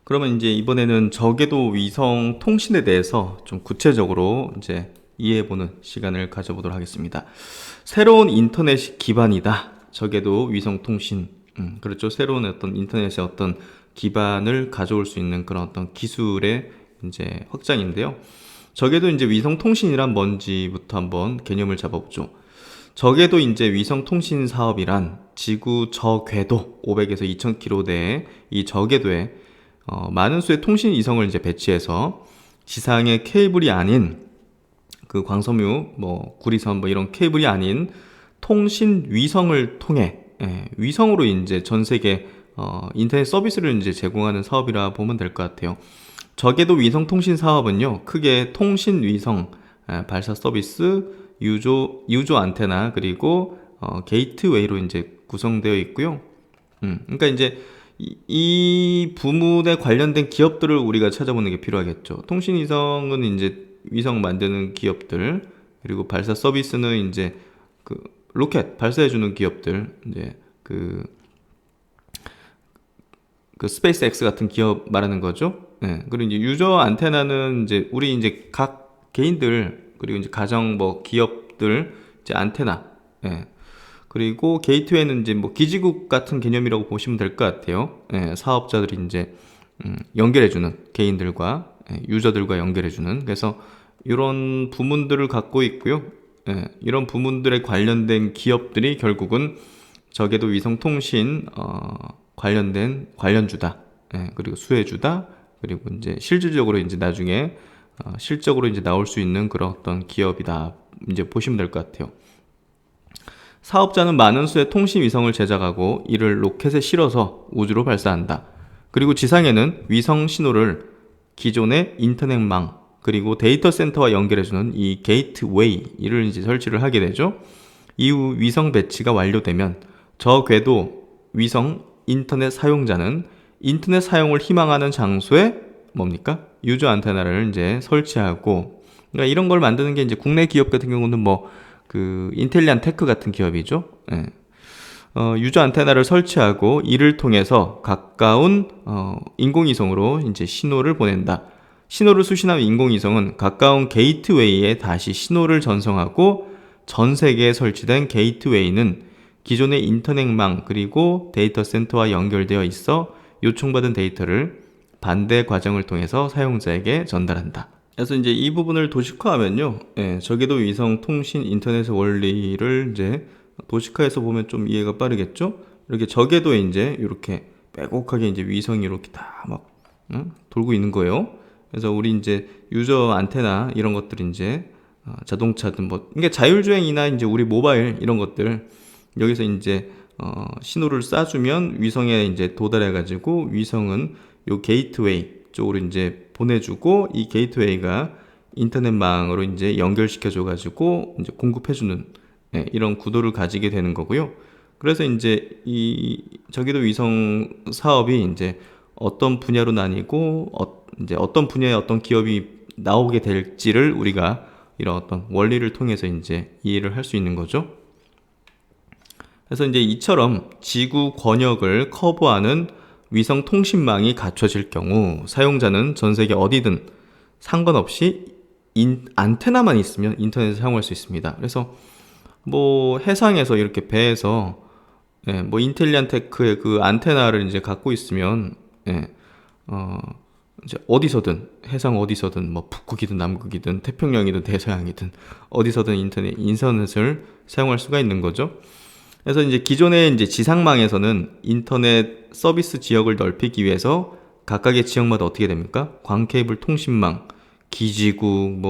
그러면 이제 이번에는 저궤도 위성 통신에 대해서 좀 구체적으로 이제 이해해보는 시간을 가져보도록 하겠습니다. 새로운 인터넷 기반이다. 저궤도 위성 통신. 그렇죠. 새로운 어떤 인터넷의 어떤 기반을 가져올 수 있는 그런 어떤 기술의 이제 확장인데요. 저궤도 이제 위성 통신이란 뭔지부터 한번 개념을 잡아보죠. 저궤도 이제 위성 통신 사업이란 지구 저궤도 500에서 2000km 내에 이 저궤도에 많은 수의 통신 위성을 이제 배치해서 지상의 케이블이 아닌 그 광섬유, 구리선 이런 케이블이 아닌 통신 위성을 통해 위성으로 이제 전 세계 인터넷 서비스를 이제 제공하는 사업이라 보면 될 것 같아요. 저궤도 위성 통신 사업은요, 크게 통신 위성 발사 서비스, 유조 안테나 그리고 게이트웨이로 이제 구성되어 있고요. 그러니까 이제 이 부문에 관련된 기업들을 우리가 찾아보는 게 필요하겠죠. 통신 위성은 이제 위성 만드는 기업들, 그리고 발사 서비스는 이제 그 로켓 발사해주는 기업들, 이제 그 스페이스 X 같은 기업 말하는 거죠. 네. 그리고 이제 유저 안테나는 이제 우리 이제 각 개인들, 그리고 이제 가정 기업들 이제 안테나. 네. 그리고 게이트웨이는 이제 기지국 같은 개념이라고 보시면 될 것 같아요. 예, 사업자들이 이제 연결해주는 개인들과 유저들과 연결해주는, 그래서 이런 부문들을 갖고 있고요. 예, 이런 부문들에 관련된 기업들이 결국은 저궤도 위성통신 관련된 관련주다. 예, 그리고 수혜주다. 그리고 이제 실질적으로 이제 나중에 실적으로 이제 나올 수 있는 그런 어떤 기업이다. 이제 보시면 될 것 같아요. 사업자는 많은 수의 통신 위성을 제작하고 이를 로켓에 실어서 우주로 발사한다. 그리고 지상에는 위성 신호를 기존의 인터넷망 그리고 데이터 센터와 연결해주는 이 게이트웨이를 이제 설치를 하게 되죠. 이후 위성 배치가 완료되면 저 궤도 위성 인터넷 사용자는 인터넷 사용을 희망하는 장소에 뭡니까? 유저 안테나를 이제 설치하고, 그러니까 이런 걸 만드는 게 이제 국내 기업 같은 경우는 인텔리안 테크 같은 기업이죠. 예. 유저 안테나를 설치하고 이를 통해서 가까운 인공위성으로 이제 신호를 보낸다. 신호를 수신한 인공위성은 가까운 게이트웨이에 다시 신호를 전송하고 전 세계에 설치된 게이트웨이는 기존의 인터넷망 그리고 데이터 센터와 연결되어 있어 요청받은 데이터를 반대 과정을 통해서 사용자에게 전달한다. 그래서 이제 이 부분을 도식화하면요, 저궤도 위성 통신 인터넷의 원리를 이제 도식화해서 보면 좀 이해가 빠르겠죠? 이렇게 저궤도에 이제 이렇게 빼곡하게 이제 위성이 이렇게 다 돌고 있는 거예요. 그래서 우리 이제 유저 안테나 이런 것들이 이제 자동차든 이게 자율주행이나 이제 우리 모바일 이런 것들 여기서 이제 신호를 쏴주면 위성에 이제 도달해가지고 위성은 요 게이트웨이 쪽으로 이제 보내주고 이 게이트웨이가 인터넷망으로 이제 연결시켜줘가지고 이제 공급해주는 이런 구도를 가지게 되는 거고요. 그래서 이제 이 저궤도 위성 사업이 이제 어떤 분야로 나뉘고 이제 어떤 분야의 어떤 기업이 나오게 될지를 우리가 이런 어떤 원리를 통해서 이제 이해를 할 수 있는 거죠. 그래서 이제 이처럼 지구 권역을 커버하는 위성 통신망이 갖춰질 경우 사용자는 전 세계 어디든 상관없이 안테나만 있으면 인터넷을 사용할 수 있습니다. 그래서 해상에서 이렇게 배에서 인텔리안 테크의 그 안테나를 이제 갖고 있으면 이제 어디서든 해상 어디서든 북극이든 남극이든 태평양이든 대서양이든 어디서든 인터넷을 사용할 수가 있는 거죠. 그래서 이제 기존의 이제 지상망에서는 인터넷 서비스 지역을 넓히기 위해서 각각의 지역마다 어떻게 됩니까? 광케이블 통신망, 기지국,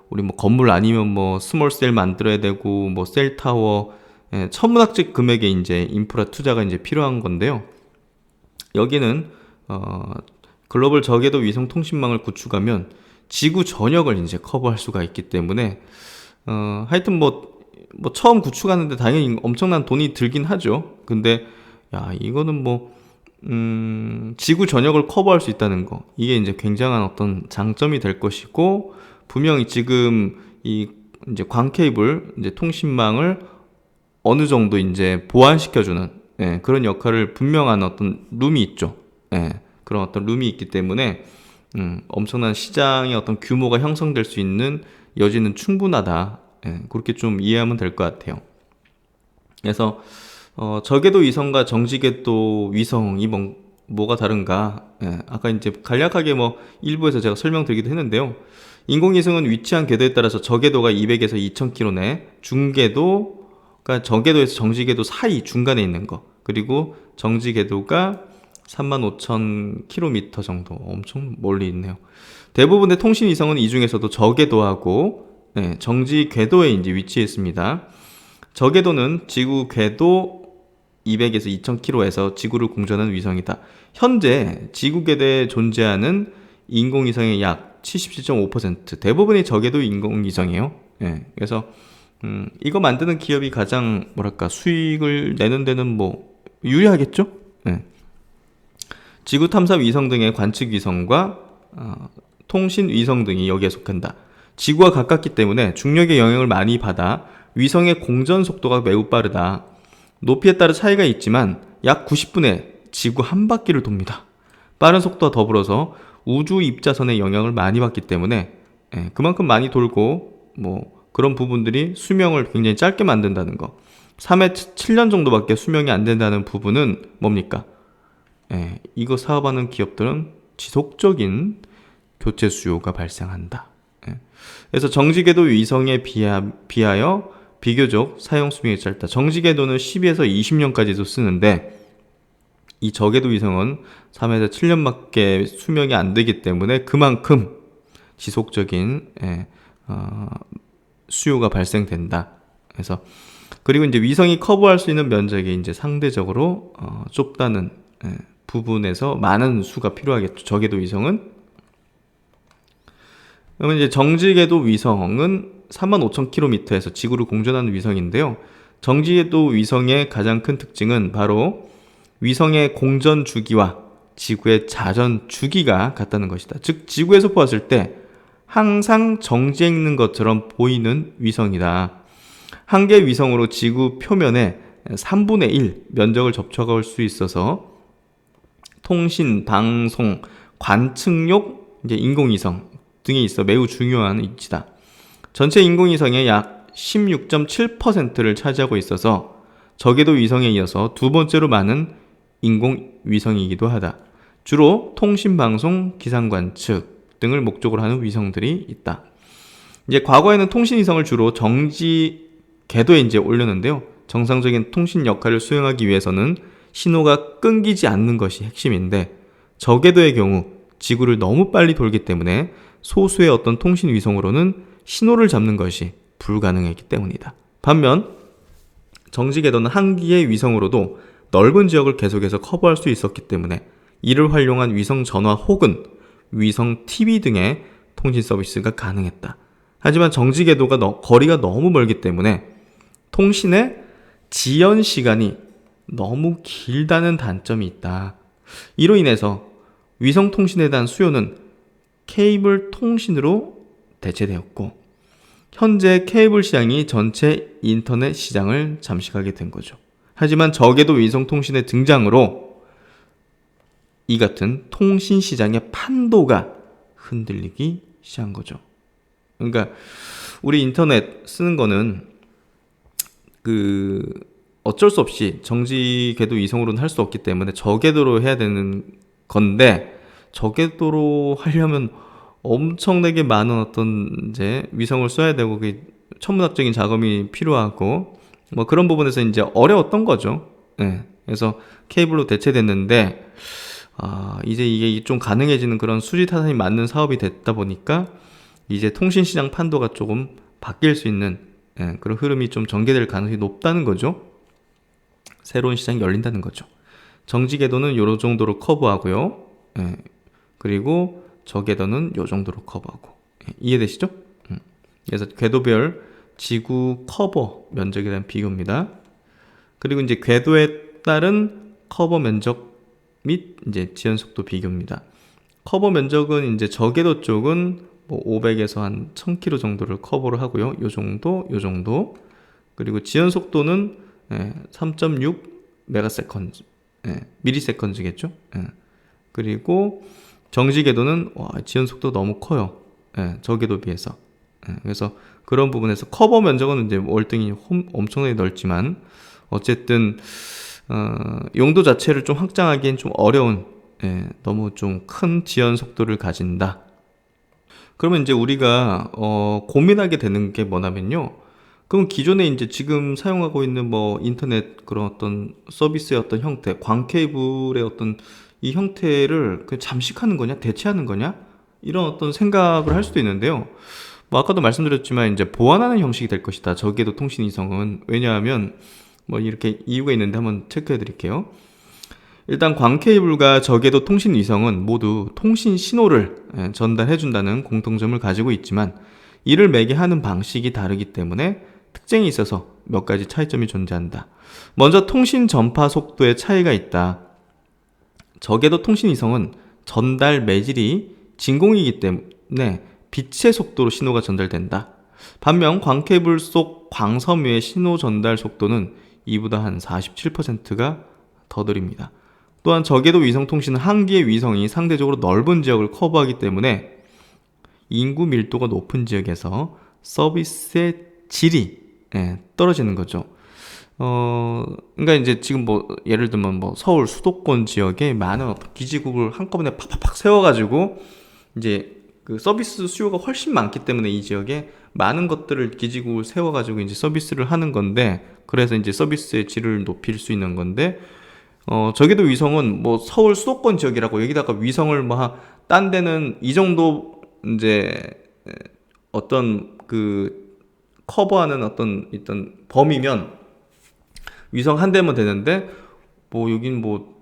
우리 건물 아니면 스몰셀 만들어야 되고, 셀타워, 천문학적 금액의 이제 인프라 투자가 이제 필요한 건데요. 여기는, 글로벌 저궤도 위성 통신망을 구축하면 지구 전역을 이제 커버할 수가 있기 때문에, 하여튼 처음 구축하는데 당연히 엄청난 돈이 들긴 하죠. 근데 이거는 지구 전역을 커버할 수 있다는 거, 이게 이제 굉장한 어떤 장점이 될 것이고, 분명히 지금 이제 광케이블 이제 통신망을 어느 정도 이제 보완시켜주는 그런 역할을 분명한 어떤 룸이 있죠. 그런 어떤 룸이 있기 때문에 엄청난 시장의 어떤 규모가 형성될 수 있는 여지는 충분하다. 예, 그렇게 좀 이해하면 될 것 같아요. 그래서 저궤도 위성과 정지궤도 위성이 뭐가 다른가? 예, 아까 이제 간략하게 뭐 일부에서 제가 설명드리기도 했는데요. 인공위성은 위치한 궤도에 따라서 저궤도가 200에서 2000km 내, 중궤도가 저궤도에서 정지궤도 사이 중간에 있는 거, 그리고 정지궤도가 35,000km 정도, 엄청 멀리 있네요. 대부분의 통신위성은 이 중에서도 저궤도하고 정지 궤도에 이제 위치해 있습니다. 저궤도는 지구 궤도 200에서 2000km에서 지구를 공전하는 위성이다. 현재 지구 궤도에 존재하는 인공위성의 약 77.5% 대부분이 저궤도 인공위성이에요. 그래서 이거 만드는 기업이 가장 뭐랄까 수익을 내는 데는 뭐 유리하겠죠? 지구 탐사 위성 등의 관측 위성과 통신 위성 등이 여기에 속한다. 지구와 가깝기 때문에 중력의 영향을 많이 받아 위성의 공전 속도가 매우 빠르다. 높이에 따라 차이가 있지만 약 90분에 지구 한 바퀴를 돕니다. 빠른 속도와 더불어서 우주 입자선의 영향을 많이 받기 때문에 그만큼 많이 돌고 뭐 그런 부분들이 수명을 굉장히 짧게 만든다는 거. 3회 7년 정도밖에 수명이 안 된다는 부분은 뭡니까? 이거 사업하는 기업들은 지속적인 교체 수요가 발생한다. 그래서 정지궤도 위성에 비하여 비교적 사용 수명이 짧다. 정지궤도는 12에서 20년까지도 쓰는데 이 저궤도 위성은 3에서 7년밖에 수명이 안 되기 때문에 그만큼 지속적인 수요가 발생된다. 그래서 그리고 이제 위성이 커버할 수 있는 면적이 이제 상대적으로 좁다는 부분에서 많은 수가 필요하겠죠. 저궤도 위성은. 그러면 이제 정지궤도 위성은 35,000km에서 지구를 공전하는 위성인데요. 정지궤도 위성의 가장 큰 특징은 바로 위성의 공전 주기와 지구의 자전 주기가 같다는 것이다. 즉 지구에서 보았을 때 항상 정지해 있는 것처럼 보이는 위성이다. 한 개 위성으로 지구 표면에 3분의 1 면적을 접촉할 수 있어서 통신, 방송, 관측용 이제 인공위성 등에 있어 매우 중요한 위치다. 전체 인공위성의 약 16.7%를 차지하고 있어서 저궤도 위성에 이어서 두 번째로 많은 인공위성이기도 하다. 주로 통신, 방송, 기상 관측 등을 목적으로 하는 위성들이 있다. 이제 과거에는 통신위성을 주로 정지 궤도에 이제 올렸는데요. 정상적인 통신 역할을 수행하기 위해서는 신호가 끊기지 않는 것이 핵심인데 저궤도의 경우 지구를 너무 빨리 돌기 때문에 소수의 어떤 통신 위성으로는 신호를 잡는 것이 불가능했기 때문이다. 반면 정지궤도는 한 기의 위성으로도 넓은 지역을 계속해서 커버할 수 있었기 때문에 이를 활용한 위성 전화 혹은 위성 TV 등의 통신 서비스가 가능했다. 하지만 정지궤도가 거리가 너무 멀기 때문에 통신의 지연 시간이 너무 길다는 단점이 있다. 이로 인해서 위성 통신에 대한 수요는 케이블 통신으로 대체되었고 현재 케이블 시장이 전체 인터넷 시장을 잠식하게 된 거죠. 하지만 저궤도 위성 통신의 등장으로 이 같은 통신 시장의 판도가 흔들리기 시작한 거죠. 그러니까 우리 인터넷 쓰는 거는 어쩔 수 없이 정지 궤도 위성으로는 할 수 없기 때문에 저궤도로 해야 되는 건데 저궤도로 하려면 엄청나게 많은 어떤 이제 위성을 써야 되고 천문학적인 작업이 필요하고 뭐 그런 부분에서 이제 어려웠던 거죠. 그래서 케이블로 대체됐는데 이제 이게 좀 가능해지는 그런 수지타산이 맞는 사업이 됐다 보니까 이제 통신시장 판도가 조금 바뀔 수 있는 그런 흐름이 좀 전개될 가능성이 높다는 거죠. 새로운 시장이 열린다는 거죠. 정지궤도는 요 정도로 커버하고요. 그리고 저궤도는 요 정도로 커버하고. 이해되시죠? 그래서 궤도별 지구 커버 면적에 대한 비교입니다. 그리고 이제 궤도에 따른 커버 면적 및 이제 지연 속도 비교입니다. 커버 면적은 이제 저궤도 쪽은 뭐 500에서 한 1000km 정도를 커버를 하고요. 요 정도. 그리고 지연 속도는 3.6 메가세컨드, 미리세컨드겠죠. 그리고 정지 궤도는 지연 속도 너무 커요. 예, 저궤도 비해서. 예, 그래서 그런 부분에서 커버 면적은 이제 월등히 엄청나게 넓지만 어쨌든 용도 자체를 좀 확장하기엔 좀 어려운, 예, 너무 좀 큰 지연 속도를 가진다. 그러면 이제 우리가 고민하게 되는 게 뭐냐면요. 그럼 기존에 이제 지금 사용하고 있는 뭐 인터넷 그런 어떤 서비스의 어떤 형태, 광 케이블의 어떤 이 형태를 그냥 잠식하는 거냐, 대체하는 거냐, 이런 어떤 생각을 할 수도 있는데요. 뭐 아까도 말씀드렸지만 이제 보완하는 형식이 될 것이다. 저궤도 통신 이성은. 왜냐하면 뭐 이렇게 이유가 있는데 한번 체크해 드릴게요. 일단 광 케이블과 저궤도 통신 위성은 모두 통신 신호를 전달해 준다는 공통점을 가지고 있지만 이를 매개 하는 방식이 다르기 때문에 특징이 있어서 몇 가지 차이점이 존재한다. 먼저 통신 전파 속도의 차이가 있다. 저궤도 통신 위성은 전달 매질이 진공이기 때문에 빛의 속도로 신호가 전달된다. 반면 광 케이블 속 광섬유의 신호 전달 속도는 이보다 한 47%가 더 느립니다. 또한 저궤도 위성 통신은 한 개의 위성이 상대적으로 넓은 지역을 커버하기 때문에 인구 밀도가 높은 지역에서 서비스의 질이 떨어지는 거죠. 그러니까 이제 지금 뭐 예를 들면 뭐 서울 수도권 지역에 많은 어떤 기지국을 한꺼번에 팍팍팍 세워가지고 이제 그 서비스 수요가 훨씬 많기 때문에 이 지역에 많은 것들을 기지국을 세워가지고 이제 서비스를 하는 건데, 그래서 이제 서비스의 질을 높일 수 있는 건데, 저기도 위성은 뭐 서울 수도권 지역이라고 여기다가 위성을 뭐 딴 데는 이 정도 이제 어떤 그 커버하는 어떤 범위면 위성 한 대면 되는데, 뭐 여긴 뭐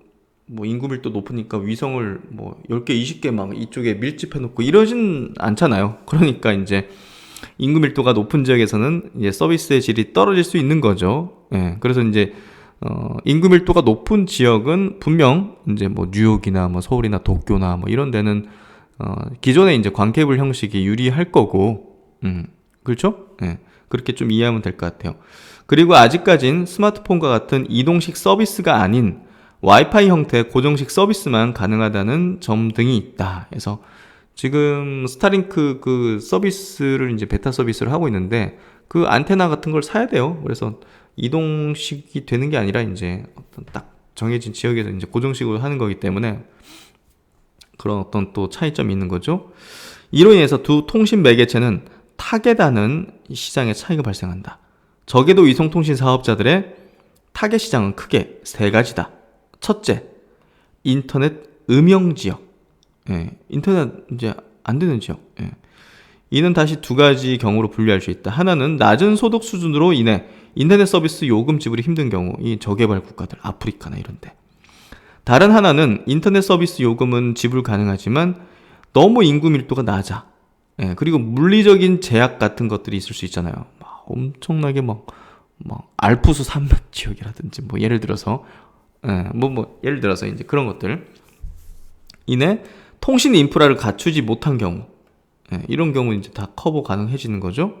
인구 밀도 높으니까 위성을 뭐 10개, 20개 막 이쪽에 밀집해 놓고 이러진 않잖아요. 그러니까 이제 인구 밀도가 높은 지역에서는 이제 서비스의 질이 떨어질 수 있는 거죠. 예. 그래서 이제 인구 밀도가 높은 지역은 분명 이제 뭐 뉴욕이나 뭐 서울이나 도쿄나 뭐 이런 데는 기존의 이제 광케이블 형식이 유리할 거고, 그렇죠? 예. 그렇게 좀 이해하면 될 것 같아요. 그리고 아직까진 스마트폰과 같은 이동식 서비스가 아닌 와이파이 형태의 고정식 서비스만 가능하다는 점 등이 있다. 그래서 지금 스타링크 그 서비스를 이제 베타 서비스를 하고 있는데 그 안테나 같은 걸 사야 돼요. 그래서 이동식이 되는 게 아니라 이제 어떤 딱 정해진 지역에서 이제 고정식으로 하는 거기 때문에 그런 어떤 또 차이점이 있는 거죠. 이로 인해서 두 통신 매개체는 타겟하는 시장의 차이가 발생한다. 저궤도 위성통신 사업자들의 타겟 시장은 크게 세 가지다. 첫째, 인터넷 음영 지역. 예, 인터넷 이제 안 되는 지역. 예. 이는 다시 두 가지 경우로 분류할 수 있다. 하나는 낮은 소득 수준으로 인해 인터넷 서비스 요금 지불이 힘든 경우, 이 저개발 국가들, 아프리카나 이런데. 다른 하나는 인터넷 서비스 요금은 지불 가능하지만 너무 인구 밀도가 낮아. 예, 그리고 물리적인 제약 같은 것들이 있을 수 있잖아요. 막 엄청나게 막 알프스 산맥 지역이라든지 뭐 예를 들어서 예를 들어서 이제 그런 것들 이내 통신 인프라를 갖추지 못한 경우, 이런 경우 이제 다 커버 가능해지는 거죠.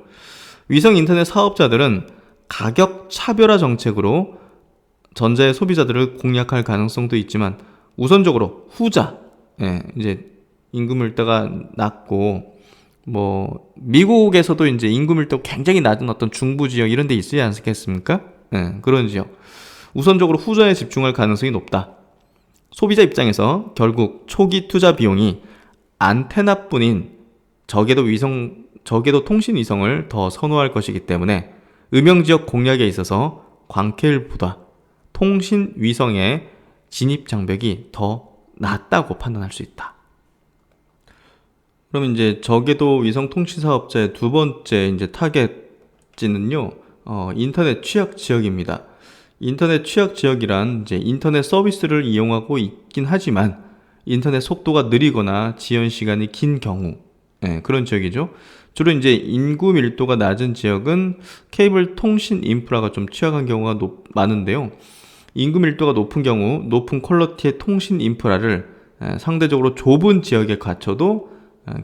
위성 인터넷 사업자들은 가격 차별화 정책으로 전자의 소비자들을 공략할 가능성도 있지만 우선적으로 후자, 이제 인구 밀도가 낮고 뭐 미국에서도 이제 인구 밀도가 굉장히 낮은 어떤 중부 지역 이런 데 있지 않겠습니까? 그런 지역. 우선적으로 후자에 집중할 가능성이 높다. 소비자 입장에서 결국 초기 투자 비용이 안테나뿐인 저궤도 통신 위성을 더 선호할 것이기 때문에 음영지역 공략에 있어서 광케이블보다 통신 위성의 진입 장벽이 더 낮다고 판단할 수 있다. 그럼 이제 저궤도 위성 통신 사업자의 두 번째 이제 타겟지는요, 인터넷 취약 지역입니다. 인터넷 취약 지역이란 이제 인터넷 서비스를 이용하고 있긴 하지만 인터넷 속도가 느리거나 지연 시간이 긴 경우, 그런 지역이죠. 주로 이제 인구 밀도가 낮은 지역은 케이블 통신 인프라가 좀 취약한 경우가 많은데요. 인구 밀도가 높은 경우 높은 퀄리티의 통신 인프라를 상대적으로 좁은 지역에 갖춰도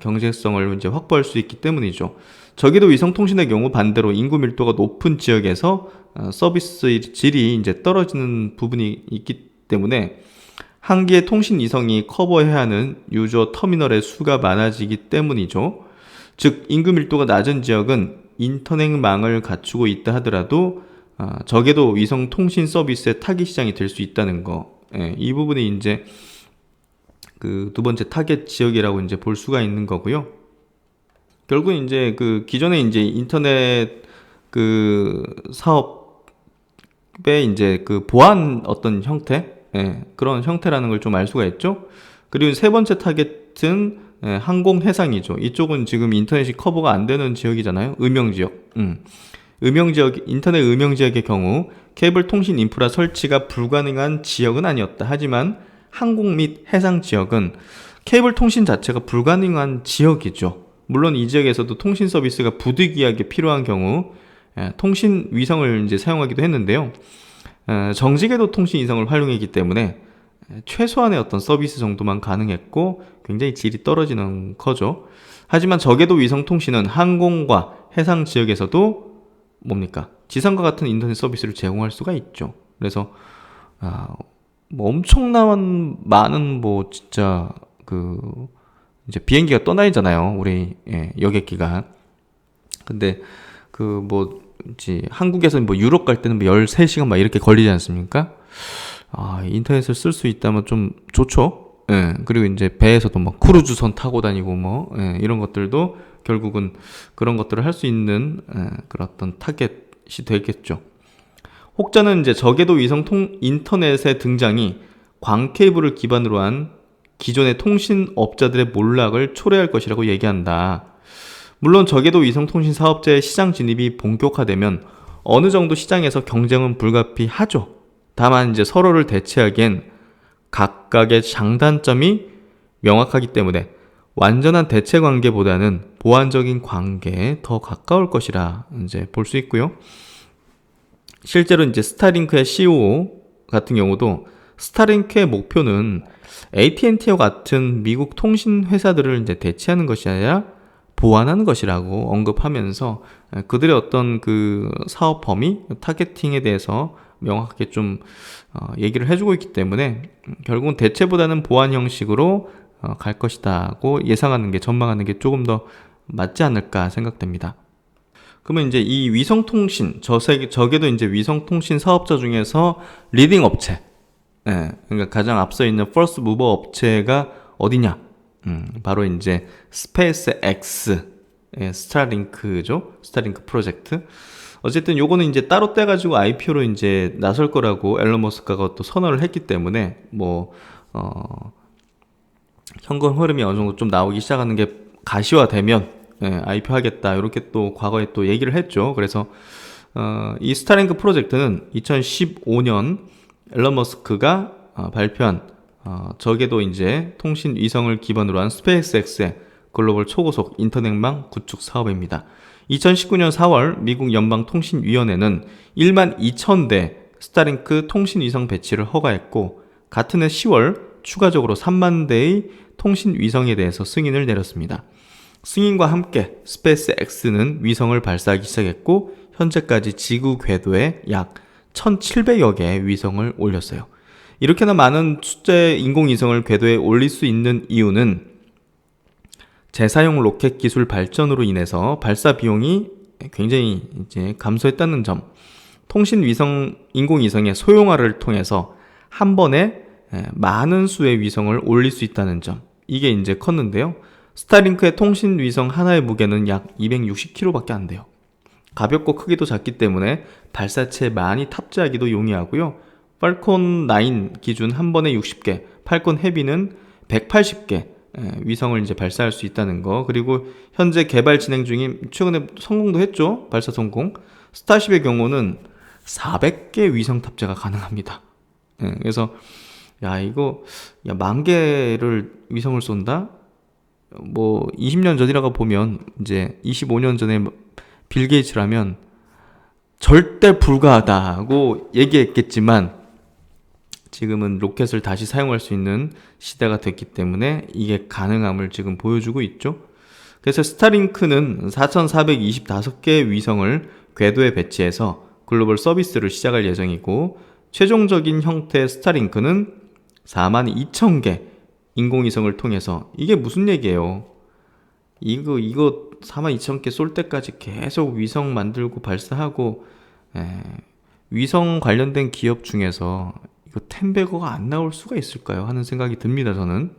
경제성을 이제 확보할 수 있기 때문이죠. 저기도 위성 통신의 경우 반대로 인구 밀도가 높은 지역에서 서비스 질이 이제 떨어지는 부분이 있기 때문에 한 개의 통신 위성이 커버해야 하는 유저 터미널의 수가 많아지기 때문이죠. 즉 인구 밀도가 낮은 지역은 인터넷망을 갖추고 있다 하더라도 적게도 위성 통신 서비스의 타깃 시장이 될 수 있다는 거. 예, 이 부분이 이제 그 두 번째 타겟 지역이라고 이제 볼 수가 있는 거고요. 결국 이제 그 기존에 이제 인터넷 그 사업의 이제 그 보안 어떤 형태, 예, 그런 형태라는 걸 좀 알 수가 있죠. 그리고 세 번째 타겟은 항공 해상이죠. 이쪽은 지금 인터넷이 커버가 안 되는 지역이잖아요. 음영 지역. 음영 지역, 인터넷 음영 지역의 경우 케이블 통신 인프라 설치가 불가능한 지역은 아니었다. 하지만 항공 및 해상 지역은 케이블 통신 자체가 불가능한 지역이죠. 물론 이 지역에서도 통신 서비스가 부득이하게 필요한 경우 통신 위성을 이제 사용하기도 했는데요. 정지궤도 통신 위성을 활용했기 때문에 최소한의 어떤 서비스 정도만 가능했고 굉장히 질이 떨어지는 거죠. 하지만 저궤도 위성 통신은 항공과 해상 지역에서도 뭡니까? 지상과 같은 인터넷 서비스를 제공할 수가 있죠. 그래서 뭐 엄청난 많은 뭐 진짜 그 이제 비행기가 떠다니잖아요. 우리 여객 기간. 근데 그 뭐 한국에서 뭐 유럽 갈 때는 뭐 13시간 막 이렇게 걸리지 않습니까? 인터넷을 쓸 수 있다면 좀 좋죠. 예. 그리고 이제 배에서도 뭐 크루즈선 타고 다니고 뭐 이런 것들도 결국은 그런 것들을 할 수 있는 그런 어떤 타겟이 되겠죠. 혹자는 이제 저궤도 위성 인터넷의 등장이 광 케이블을 기반으로 한 기존의 통신 업자들의 몰락을 초래할 것이라고 얘기한다. 물론 저궤도 위성 통신 사업자의 시장 진입이 본격화되면 어느 정도 시장에서 경쟁은 불가피하죠. 다만 이제 서로를 대체하기엔 각각의 장단점이 명확하기 때문에 완전한 대체 관계보다는 보완적인 관계에 더 가까울 것이라 이제 볼 수 있고요. 실제로 이제 스타링크의 CEO 같은 경우도 스타링크의 목표는 AT&T와 같은 미국 통신 회사들을 이제 대체하는 것이 아니라 보완하는 것이라고 언급하면서 그들의 어떤 그 사업 범위, 타겟팅에 대해서 명확하게 좀 얘기를 해주고 있기 때문에 결국은 대체보다는 보완 형식으로 갈 것이다고 예상하는 게, 전망하는 게 조금 더 맞지 않을까 생각됩니다. 그러면 이제 이 위성통신, 저게도 이제 위성통신 사업자 중에서 리딩 업체, 그러니까 가장 앞서 있는 퍼스트 무버 업체가 어디냐? 바로 이제 스페이스 X, 스타링크죠. 스타링크 프로젝트. 어쨌든 요거는 이제 따로 떼가지고 IPO로 이제 나설 거라고 앨런 머스크가 또 선언을 했기 때문에 현금 흐름이 어느 정도 좀 나오기 시작하는 게 가시화되면 IPO 하겠다 이렇게 또 과거에 또 얘기를 했죠. 그래서 이 스타링크 프로젝트는 2015년 앨런 머스크가 발표한 저궤도 이제 통신 위성을 기반으로 한 스페이스X의 글로벌 초고속 인터넷망 구축 사업입니다. 2019년 4월 미국 연방통신위원회는 1만 2,000대 스타링크 통신 위성 배치를 허가했고 같은 해 10월 추가적으로 3만 대의 통신 위성에 대해서 승인을 내렸습니다. 승인과 함께 스페이스X는 위성을 발사하기 시작했고 현재까지 지구 궤도에 약 1,700여 개의 위성을 올렸어요. 이렇게나 많은 숫자의 인공위성을 궤도에 올릴 수 있는 이유는 재사용 로켓 기술 발전으로 인해서 발사 비용이 굉장히 이제 감소했다는 점, 통신 위성, 인공위성의 소형화를 통해서 한 번에 많은 수의 위성을 올릴 수 있다는 점, 이게 이제 컸는데요. 스타링크의 통신 위성 하나의 무게는 약 260kg밖에 안 돼요. 가볍고 크기도 작기 때문에 발사체에 많이 탑재하기도 용이하고요. 팔콘 9 기준 한 번에 60개, 팔콘 헤비는 180개 위성을 이제 발사할 수 있다는 거. 그리고 현재 개발 진행 중인, 최근에 성공도 했죠. 발사 성공. 스타쉽의 경우는 400개 위성 탑재가 가능합니다. 그래서 이거 10,000개를 위성을 쏜다? 뭐 20년 전이라고 보면 이제 25년 전에 빌 게이츠라면 절대 불가하다고 얘기했겠지만 지금은 로켓을 다시 사용할 수 있는 시대가 됐기 때문에 이게 가능함을 지금 보여주고 있죠. 그래서 스타링크는 4,425개의 위성을 궤도에 배치해서 글로벌 서비스를 시작할 예정이고 최종적인 형태의 스타링크는 42,000개 인공위성을 통해서. 이게 무슨 얘기예요? 이거 42,000개 쏠 때까지 계속 위성 만들고 발사하고, 위성 관련된 기업 중에서 이거 10배거가 안 나올 수가 있을까요? 하는 생각이 듭니다, 저는.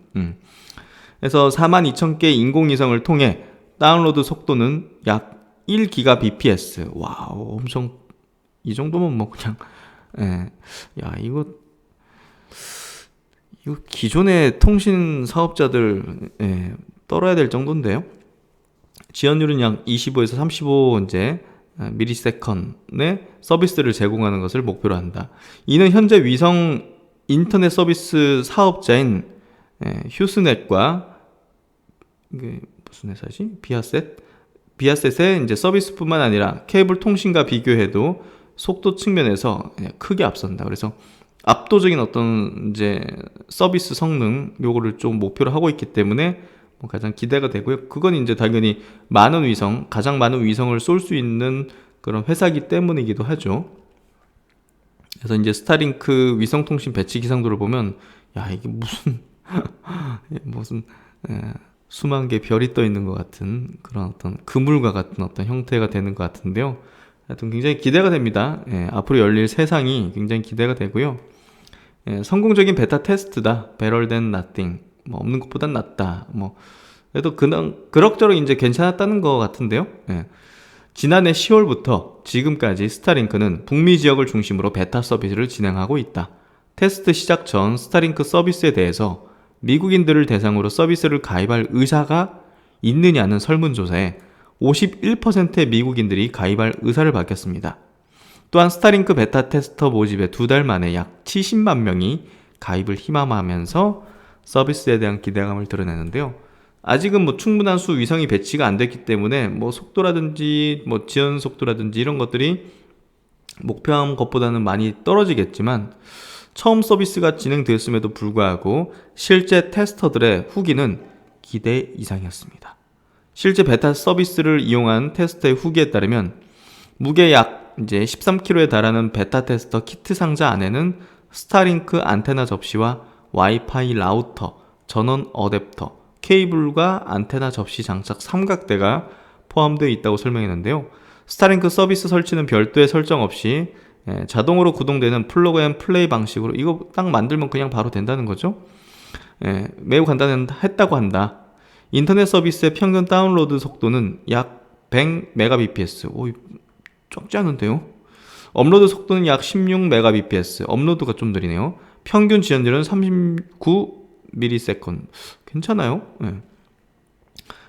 그래서 42,000개 인공위성을 통해 다운로드 속도는 약 1GBps. 와우, 엄청, 이 정도면 뭐 그냥, 야, 이거 기존의 통신 사업자들, 떨어야 될 정도인데요. 지연율은 약 25에서 35 이제 미리세컨의 서비스를 제공하는 것을 목표로 한다. 이는 현재 위성 인터넷 서비스 사업자인 휴스넷과, 이게 무슨 회사지? 비아셋의 이제 서비스뿐만 아니라 케이블 통신과 비교해도 속도 측면에서 크게 앞선다. 그래서 압도적인 어떤 이제 서비스 성능 요거를 좀 목표로 하고 있기 때문에 가장 기대가 되고요. 그건 이제 당연히 가장 많은 위성을 쏠 수 있는 그런 회사이기 때문이기도 하죠. 그래서 이제 스타링크 위성통신 배치 기상도를 보면, 야, 이게 무슨 수만 개 별이 떠 있는 것 같은 그런 어떤 그물과 같은 어떤 형태가 되는 것 같은데요. 하여튼 굉장히 기대가 됩니다. 앞으로 열릴 세상이 굉장히 기대가 되고요. 성공적인 베타 테스트다. better than nothing. 뭐 없는 것보단 낫다. 뭐 그래도 그럭저럭 이제 괜찮았다는 것 같은데요. 지난해 10월부터 지금까지 스타링크는 북미 지역을 중심으로 베타 서비스를 진행하고 있다. 테스트 시작 전 스타링크 서비스에 대해서 미국인들을 대상으로 서비스를 가입할 의사가 있느냐는 설문조사에 51%의 미국인들이 가입할 의사를 밝혔습니다. 또한 스타링크 베타 테스터 모집에 2달 만에 약 70만 명이 가입을 희망하면서 서비스에 대한 기대감을 드러내는데요. 아직은 뭐 충분한 수 위성이 배치가 안 됐기 때문에 뭐 속도라든지 뭐 지연 속도라든지 이런 것들이 목표한 것보다는 많이 떨어지겠지만, 처음 서비스가 진행되었음에도 불구하고 실제 테스터들의 후기는 기대 이상이었습니다. 실제 베타 서비스를 이용한 테스터의 후기에 따르면 무게 약 이제 13kg에 달하는 베타 테스터 키트 상자 안에는 스타링크 안테나 접시와 와이파이 라우터, 전원 어댑터, 케이블과 안테나 접시 장착 삼각대가 포함되어 있다고 설명했는데요. 스타링크 서비스 설치는 별도의 설정 없이 자동으로 구동되는 플러그 앤 플레이 방식으로, 이거 딱 만들면 그냥 바로 된다는 거죠. 매우 간단했다고 한다. 인터넷 서비스의 평균 다운로드 속도는 약 100mbps. 적지 않은데요. 업로드 속도는 약 16mbps. 업로드가 좀 느리네요. 평균 지연율은 39ms. 괜찮아요.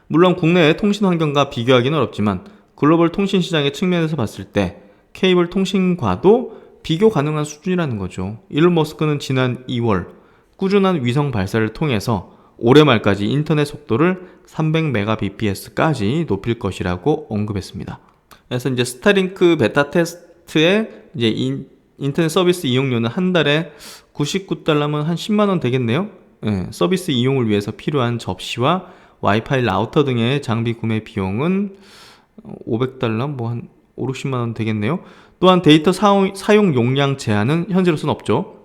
물론 국내의 통신 환경과 비교하기는 어렵지만 글로벌 통신 시장의 측면에서 봤을 때 케이블 통신과도 비교 가능한 수준이라는 거죠. 일론 머스크는 지난 2월 꾸준한 위성 발사를 통해서 올해 말까지 인터넷 속도를 300mbps까지 높일 것이라고 언급했습니다. 그래서 이제 스타링크 베타 테스트의 이제 인터넷 서비스 이용료는 한 달에 $99면 한 10만 원 되겠네요. 서비스 이용을 위해서 필요한 접시와 와이파이 라우터 등의 장비 구매 비용은 $500, 뭐 한 5, 60만 원 되겠네요. 또한 데이터 사용 용량 제한은 현재로서는 없죠.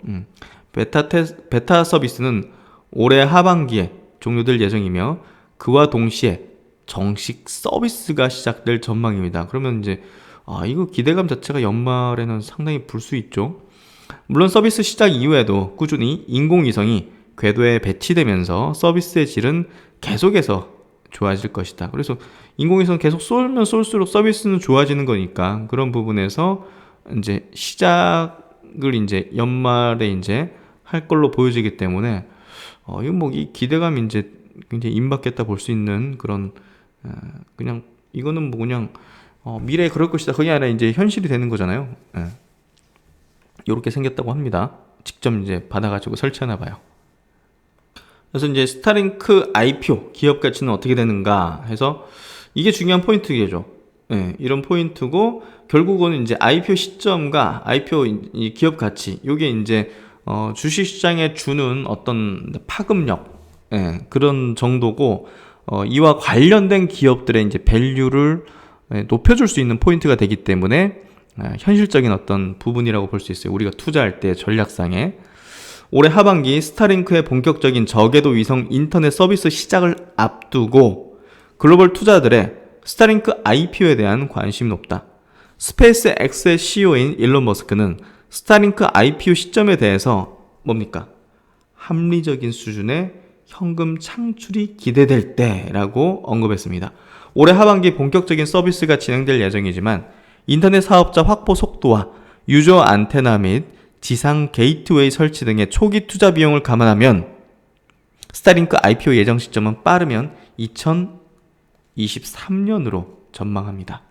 베타 서비스는 올해 하반기에 종료될 예정이며 그와 동시에 정식 서비스가 시작될 전망입니다. 그러면 이제 이거 기대감 자체가 연말에는 상당히 불 수 있죠. 물론 서비스 시작 이후에도 꾸준히 인공위성이 궤도에 배치되면서 서비스의 질은 계속해서 좋아질 것이다. 그래서 인공위성 계속 쏠면 쏠수록 서비스는 좋아지는 거니까, 그런 부분에서 이제 시작을 이제 연말에 이제 할 걸로 보여지기 때문에 이거 뭐 이 기대감이 이제 굉장히 임박했다 볼 수 있는 그런, 그냥 이거는 뭐 그냥 미래에 그럴 것이다, 그게 아니라 이제 현실이 되는 거잖아요. 이렇게 생겼다고 합니다. 직접 이제 받아가지고 설치하나 봐요. 그래서 이제 스타링크 IPO 기업 가치는 어떻게 되는가 해서 이게 중요한 포인트겠죠. 이런 포인트고, 결국은 이제 IPO 시점과 IPO 이 기업 가치, 요게 이제 주식시장에 주는 어떤 파급력, 그런 정도고, 이와 관련된 기업들의 이제 밸류를 높여줄 수 있는 포인트가 되기 때문에 현실적인 어떤 부분이라고 볼 수 있어요. 우리가 투자할 때 전략상에 올해 하반기 스타링크의 본격적인 저궤도 위성 인터넷 서비스 시작을 앞두고 글로벌 투자들의 스타링크 IPO에 대한 관심이 높다. 스페이스X의 CEO인 일론 머스크는 스타링크 IPO 시점에 대해서 뭡니까? 합리적인 수준의 현금 창출이 기대될 때라고 언급했습니다. 올해 하반기 본격적인 서비스가 진행될 예정이지만 인터넷 사업자 확보 속도와 유저 안테나 및 지상 게이트웨이 설치 등의 초기 투자 비용을 감안하면 스타링크 IPO 예정 시점은 빠르면 2023년으로 전망합니다.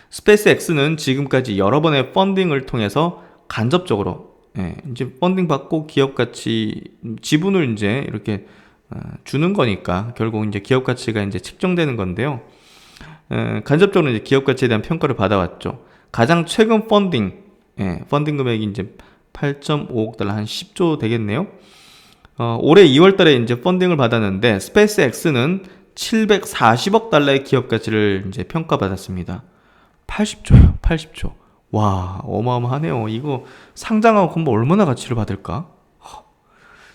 스페이스X는 지금까지 여러 번의 펀딩을 통해서 간접적으로 이제 펀딩 받고 기업 가치 지분을 이제 이렇게 주는 거니까 결국 이제 기업 가치가 이제 책정되는 건데요. 간접적으로 이제 기업 가치에 대한 평가를 받아왔죠. 가장 최근 펀딩 금액이 이제 8.5억 달러, 한 10조 되겠네요. 올해 2월 달에 이제 펀딩을 받았는데 스페이스X는 740억 달러의 기업 가치를 이제 평가받았습니다. 80조요, 80조. 와, 어마어마하네요. 이거 상장하고 그럼 얼마나 가치를 받을까?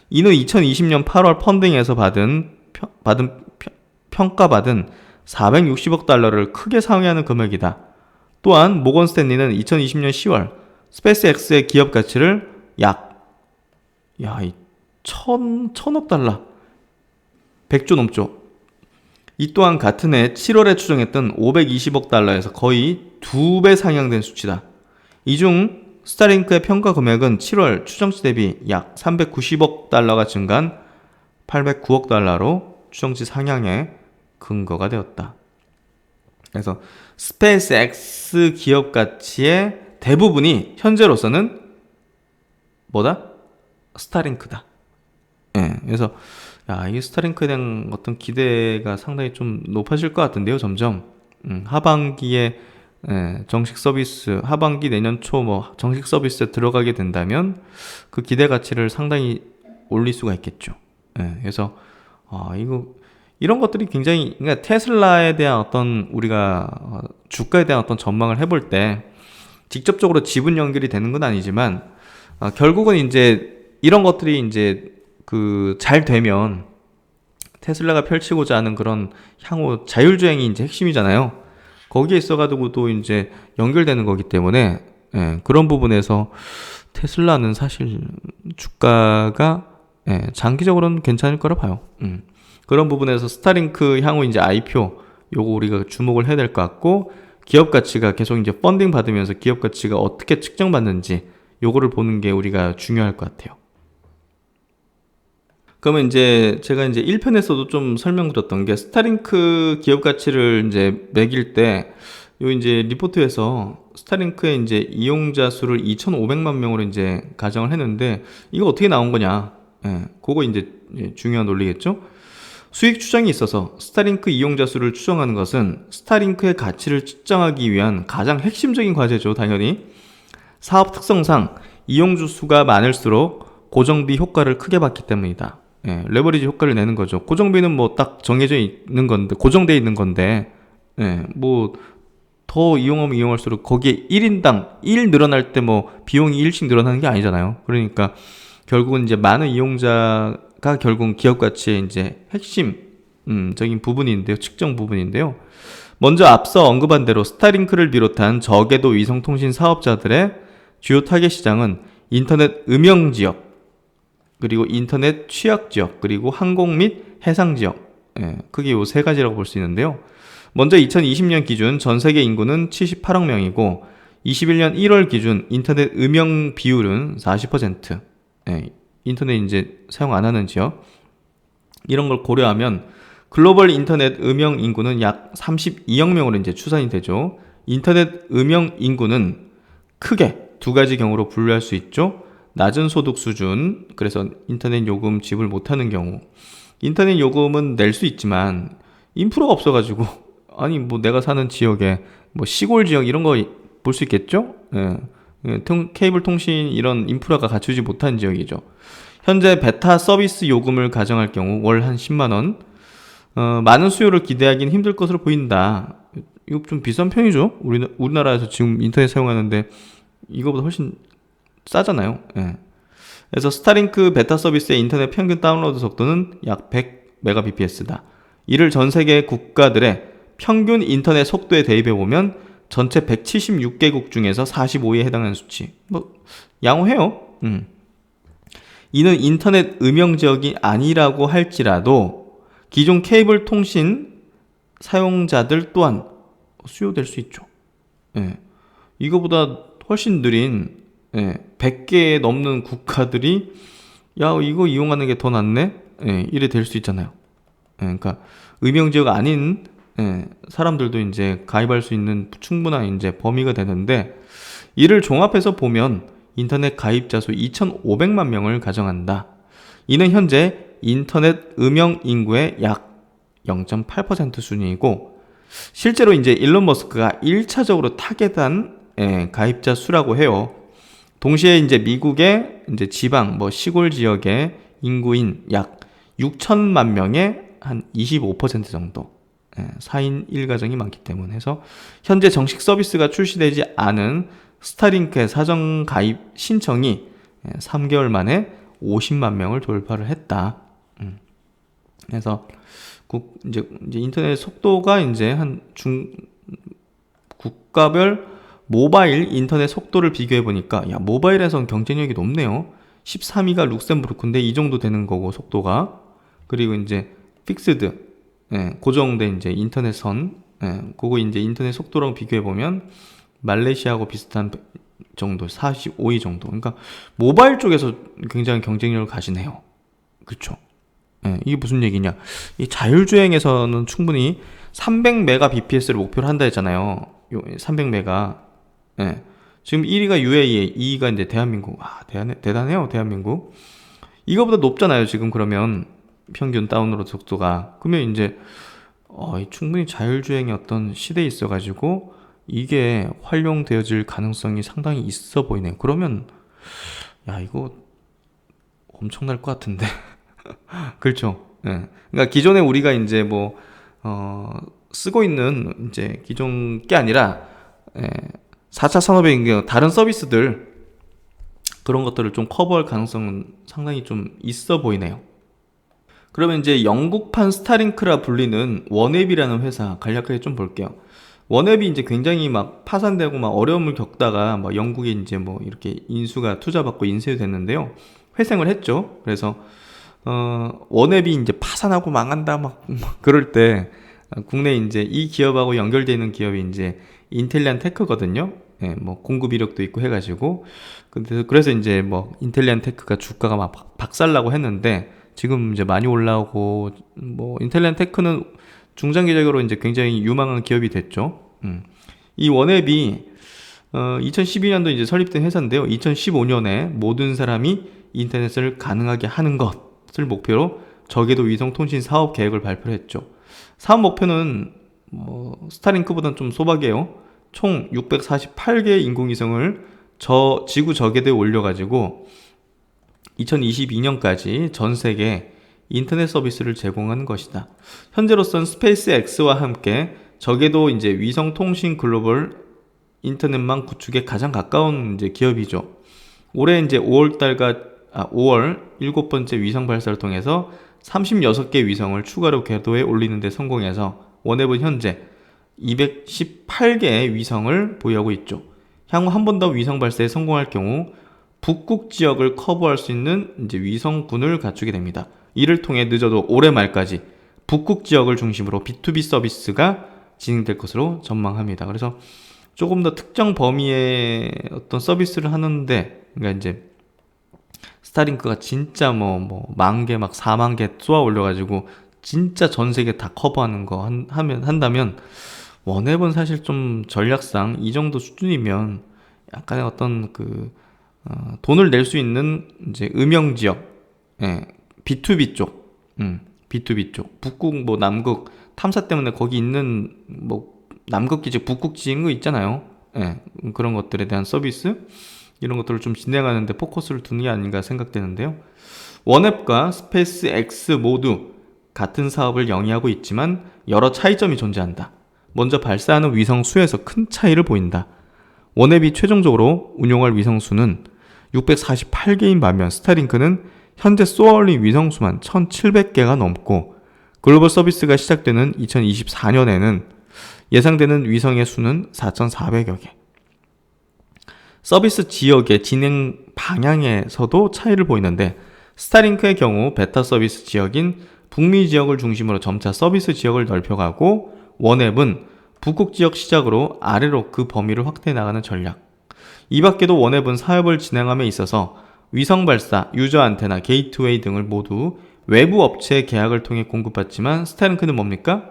이는 2020년 8월 펀딩에서 평가받은 460억 달러를 크게 상회하는 금액이다. 또한 모건 스탠리는 2020년 10월 스페이스X의 기업 가치를 천억 달러, 100조 넘죠. 이 또한 같은 해 7월에 추정했던 520억 달러에서 거의 2배 상향된 수치다. 이 중 스타링크의 평가 금액은 7월 추정치 대비 약 390억 달러가 증가한 809억 달러로 추정치 상향의 근거가 되었다. 그래서 스페이스X 기업 가치의 대부분이 현재로서는 스타링크다. 그래서 이 스타링크에 대한 어떤 기대가 상당히 좀 높아질 것 같은데요, 점점. 하반기에 정식 서비스, 하반기 내년 초 정식 서비스에 들어가게 된다면 그 기대 가치를 상당히 올릴 수가 있겠죠. 그래서 이런 것들이 굉장히, 그러니까 테슬라에 대한 어떤 우리가 주가에 대한 어떤 전망을 해볼 때 직접적으로 지분 연결이 되는 건 아니지만 결국은 이제 이런 것들이 이제 잘 되면 테슬라가 펼치고자 하는 그런 향후 자율주행이 이제 핵심이잖아요. 거기에 있어가지고도 이제 연결되는 거기 때문에 그런 부분에서 테슬라는 사실 주가가 장기적으로는 괜찮을 거라 봐요. 그런 부분에서 스타링크 향후 이제 IPO 요거 우리가 주목을 해야 될 것 같고, 기업 가치가 계속 이제 펀딩 받으면서 기업 가치가 어떻게 측정받는지 요거를 보는 게 우리가 중요할 것 같아요. 그러면 이제 제가 이제 1편에서도 좀 설명드렸던 게 스타링크 기업 가치를 이제 매길 때 요 이제 리포트에서 스타링크의 이제 이용자 수를 2,500만 명으로 이제 가정을 했는데 이거 어떻게 나온 거냐? 그거 이제 중요한 논리겠죠? 수익 추정이 있어서 스타링크 이용자 수를 추정하는 것은 스타링크의 가치를 측정하기 위한 가장 핵심적인 과제죠, 당연히. 사업 특성상 이용주 수가 많을수록 고정비 효과를 크게 받기 때문이다. 레버리지 효과를 내는 거죠. 고정비는 딱 정해져 있는 건데, 고정되어 있는 건데, 더 이용하면 이용할수록 거기에 1인당 1 늘어날 때 비용이 1씩 늘어나는 게 아니잖아요. 그러니까 결국은 이제 많은 이용자가 결국은 기업 가치의 이제 핵심적인 부분인데요. 측정 부분인데요. 먼저 앞서 언급한 대로 스타링크를 비롯한 저궤도 위성통신 사업자들의 주요 타겟 시장은 인터넷 음영 지역, 그리고 인터넷 취약 지역, 그리고 항공 및 해상 지역. 크게 요 세 가지라고 볼 수 있는데요. 먼저 2020년 기준 전 세계 인구는 78억 명이고 21년 1월 기준 인터넷 음영 비율은 40%. 인터넷 이제 사용 안 하는 지역. 이런 걸 고려하면 글로벌 인터넷 음영 인구는 약 32억 명으로 이제 추산이 되죠. 인터넷 음영 인구는 크게 두 가지 경우로 분류할 수 있죠. 낮은 소득 수준, 그래서 인터넷 요금 지불 못하는 경우. 인터넷 요금은 낼 수 있지만 인프라가 없어가지고 내가 사는 지역에 시골 지역 이런 거 볼 수 있겠죠? 케이블 통신 이런 인프라가 갖추지 못한 지역이죠. 현재 베타 서비스 요금을 가정할 경우 월 한 10만 원. 많은 수요를 기대하기는 힘들 것으로 보인다. 이거 좀 비싼 편이죠? 우리나라에서 지금 인터넷 사용하는데 이거보다 훨씬 싸잖아요. 그래서 스타링크 베타 서비스의 인터넷 평균 다운로드 속도는 약 100Mbps다. 이를 전 세계 국가들의 평균 인터넷 속도에 대입해 보면 전체 176개국 중에서 45위에 해당하는 수치. 뭐 양호해요. 이는 인터넷 음영 지역이 아니라고 할지라도 기존 케이블 통신 사용자들 또한 수요될 수 있죠. 예. 이거보다 훨씬 느린 100개 넘는 국가들이 야 이거 이용하는 게 더 낫네? 이래 될 수 있잖아요. 그러니까 음영 지역 아닌 사람들도 이제 가입할 수 있는 충분한 이제 범위가 되는데 이를 종합해서 보면 인터넷 가입자 수 2,500만 명을 가정한다. 이는 현재 인터넷 음영 인구의 약 0.8% 수준이고 실제로 이제 일론 머스크가 1차적으로 타겟한 가입자 수라고 해요. 동시에 이제 미국의 이제 지방 시골 지역의 인구인 약 6천만 명의 한 25% 정도 4인 1가정이 많기 때문에 해서 현재 정식 서비스가 출시되지 않은 스타링크의 사전 가입 신청이 3개월 만에 50만 명을 돌파를 했다. 그래서 이제 인터넷 속도가 이제 국가별 모바일 인터넷 속도를 비교해 보니까 야 모바일에선 경쟁력이 높네요. 13위가 룩셈부르크인데 이 정도 되는 거고 속도가. 그리고 이제 픽스드 고정된 이제 인터넷선 그거 이제 인터넷 속도랑 비교해 보면 말레이시아하고 비슷한 정도 45위 정도. 그러니까 모바일 쪽에서 굉장히 경쟁력을 가지네요. 그렇죠? 이게 무슨 얘기냐? 이 자율주행에서는 충분히 300Mbps를 목표로 한다 했잖아요. 300메가. 지금 1위가 UAE, 2위가 이제 대한민국. 대단해요, 대한민국. 이거보다 높잖아요, 지금 그러면 평균 다운로드 속도가. 그러면 이제 충분히 자율주행의 어떤 시대에 있어가지고 이게 활용되어질 가능성이 상당히 있어 보이네요. 그러면 야 이거 엄청날 것 같은데. 그렇죠. 그러니까 기존에 우리가 이제 쓰고 있는 이제 기존 게 아니라 4차 산업의 다른 서비스들 그런 것들을 좀 커버할 가능성은 상당히 좀 있어 보이네요. 그러면 이제 영국판 스타링크라 불리는 원앱이라는 회사 간략하게 좀 볼게요. 원앱이 이제 굉장히 막 파산되고 막 어려움을 겪다가 영국에 이제 이렇게 인수가 투자받고 인수됐는데요. 회생을 했죠. 그래서 원앱이 이제 파산하고 망한다 막 그럴 때 국내 이제 이 기업하고 연결되어 있는 기업이 이제 인텔리안 테크거든요. 공급 이력도 있고 해가지고 그래서 이제 인텔리안 테크가 주가가 막 박살나고 했는데 지금 이제 많이 올라오고 인텔리안 테크는 중장기적으로 이제 굉장히 유망한 기업이 됐죠. 이 원앱이 2012년도 이제 설립된 회사인데요. 2015년에 모든 사람이 인터넷을 가능하게 하는 것을 목표로 저궤도 위성 통신 사업 계획을 발표했죠. 사업 목표는 스타링크보다는 좀 소박해요. 총 648개의 인공위성을 지구 저궤도에 올려가지고 2022년까지 전 세계 인터넷 서비스를 제공하는 것이다. 현재로선 스페이스 X와 함께 저궤도 이제 위성 통신 글로벌 인터넷망 구축에 가장 가까운 이제 기업이죠. 올해 이제 5월 7번째 위성 발사를 통해서 36개 위성을 추가로 궤도에 올리는 데 성공해서 원앱은 현재 218개의 위성을 보유하고 있죠. 향후 한 번 더 위성 발사에 성공할 경우 북극 지역을 커버할 수 있는 이제 위성군을 갖추게 됩니다. 이를 통해 늦어도 올해 말까지 북극 지역을 중심으로 B2B 서비스가 진행될 것으로 전망합니다. 그래서 조금 더 특정 범위의 어떤 서비스를 하는데, 그러니까 이제 스타링크가 진짜 10,000개 막 40,000개 쏘아 올려가지고 진짜 전 세계 다 커버하는 거 한다면 원앱은 사실 좀 전략상 이 정도 수준이면 약간의 어떤 돈을 낼 수 있는 이제 음영 지역, B2B 쪽, B2B 쪽, 북극 남극 탐사 때문에 거기 있는 남극 기지, 북극 지인 거 있잖아요. 그런 것들에 대한 서비스 이런 것들을 좀 진행하는데 포커스를 두는 게 아닌가 생각되는데요. 원앱과 스페이스 X 모두 같은 사업을 영위하고 있지만 여러 차이점이 존재한다. 먼저 발사하는 위성 수에서 큰 차이를 보인다. 원앱이 최종적으로 운용할 위성 수는 648개인 반면 스타링크는 현재 쏘아올린 위성수만 1700개가 넘고 글로벌 서비스가 시작되는 2024년에는 예상되는 위성의 수는 4400여 개. 서비스 지역의 진행 방향에서도 차이를 보이는데 스타링크의 경우 베타 서비스 지역인 북미 지역을 중심으로 점차 서비스 지역을 넓혀가고 원앱은 북극 지역 시작으로 아래로 그 범위를 확대해 나가는 전략. 이 밖에도 원앱은 사업을 진행함에 있어서 위성 발사, 유저 안테나, 게이트웨이 등을 모두 외부 업체의 계약을 통해 공급받지만 스타링크는 뭡니까?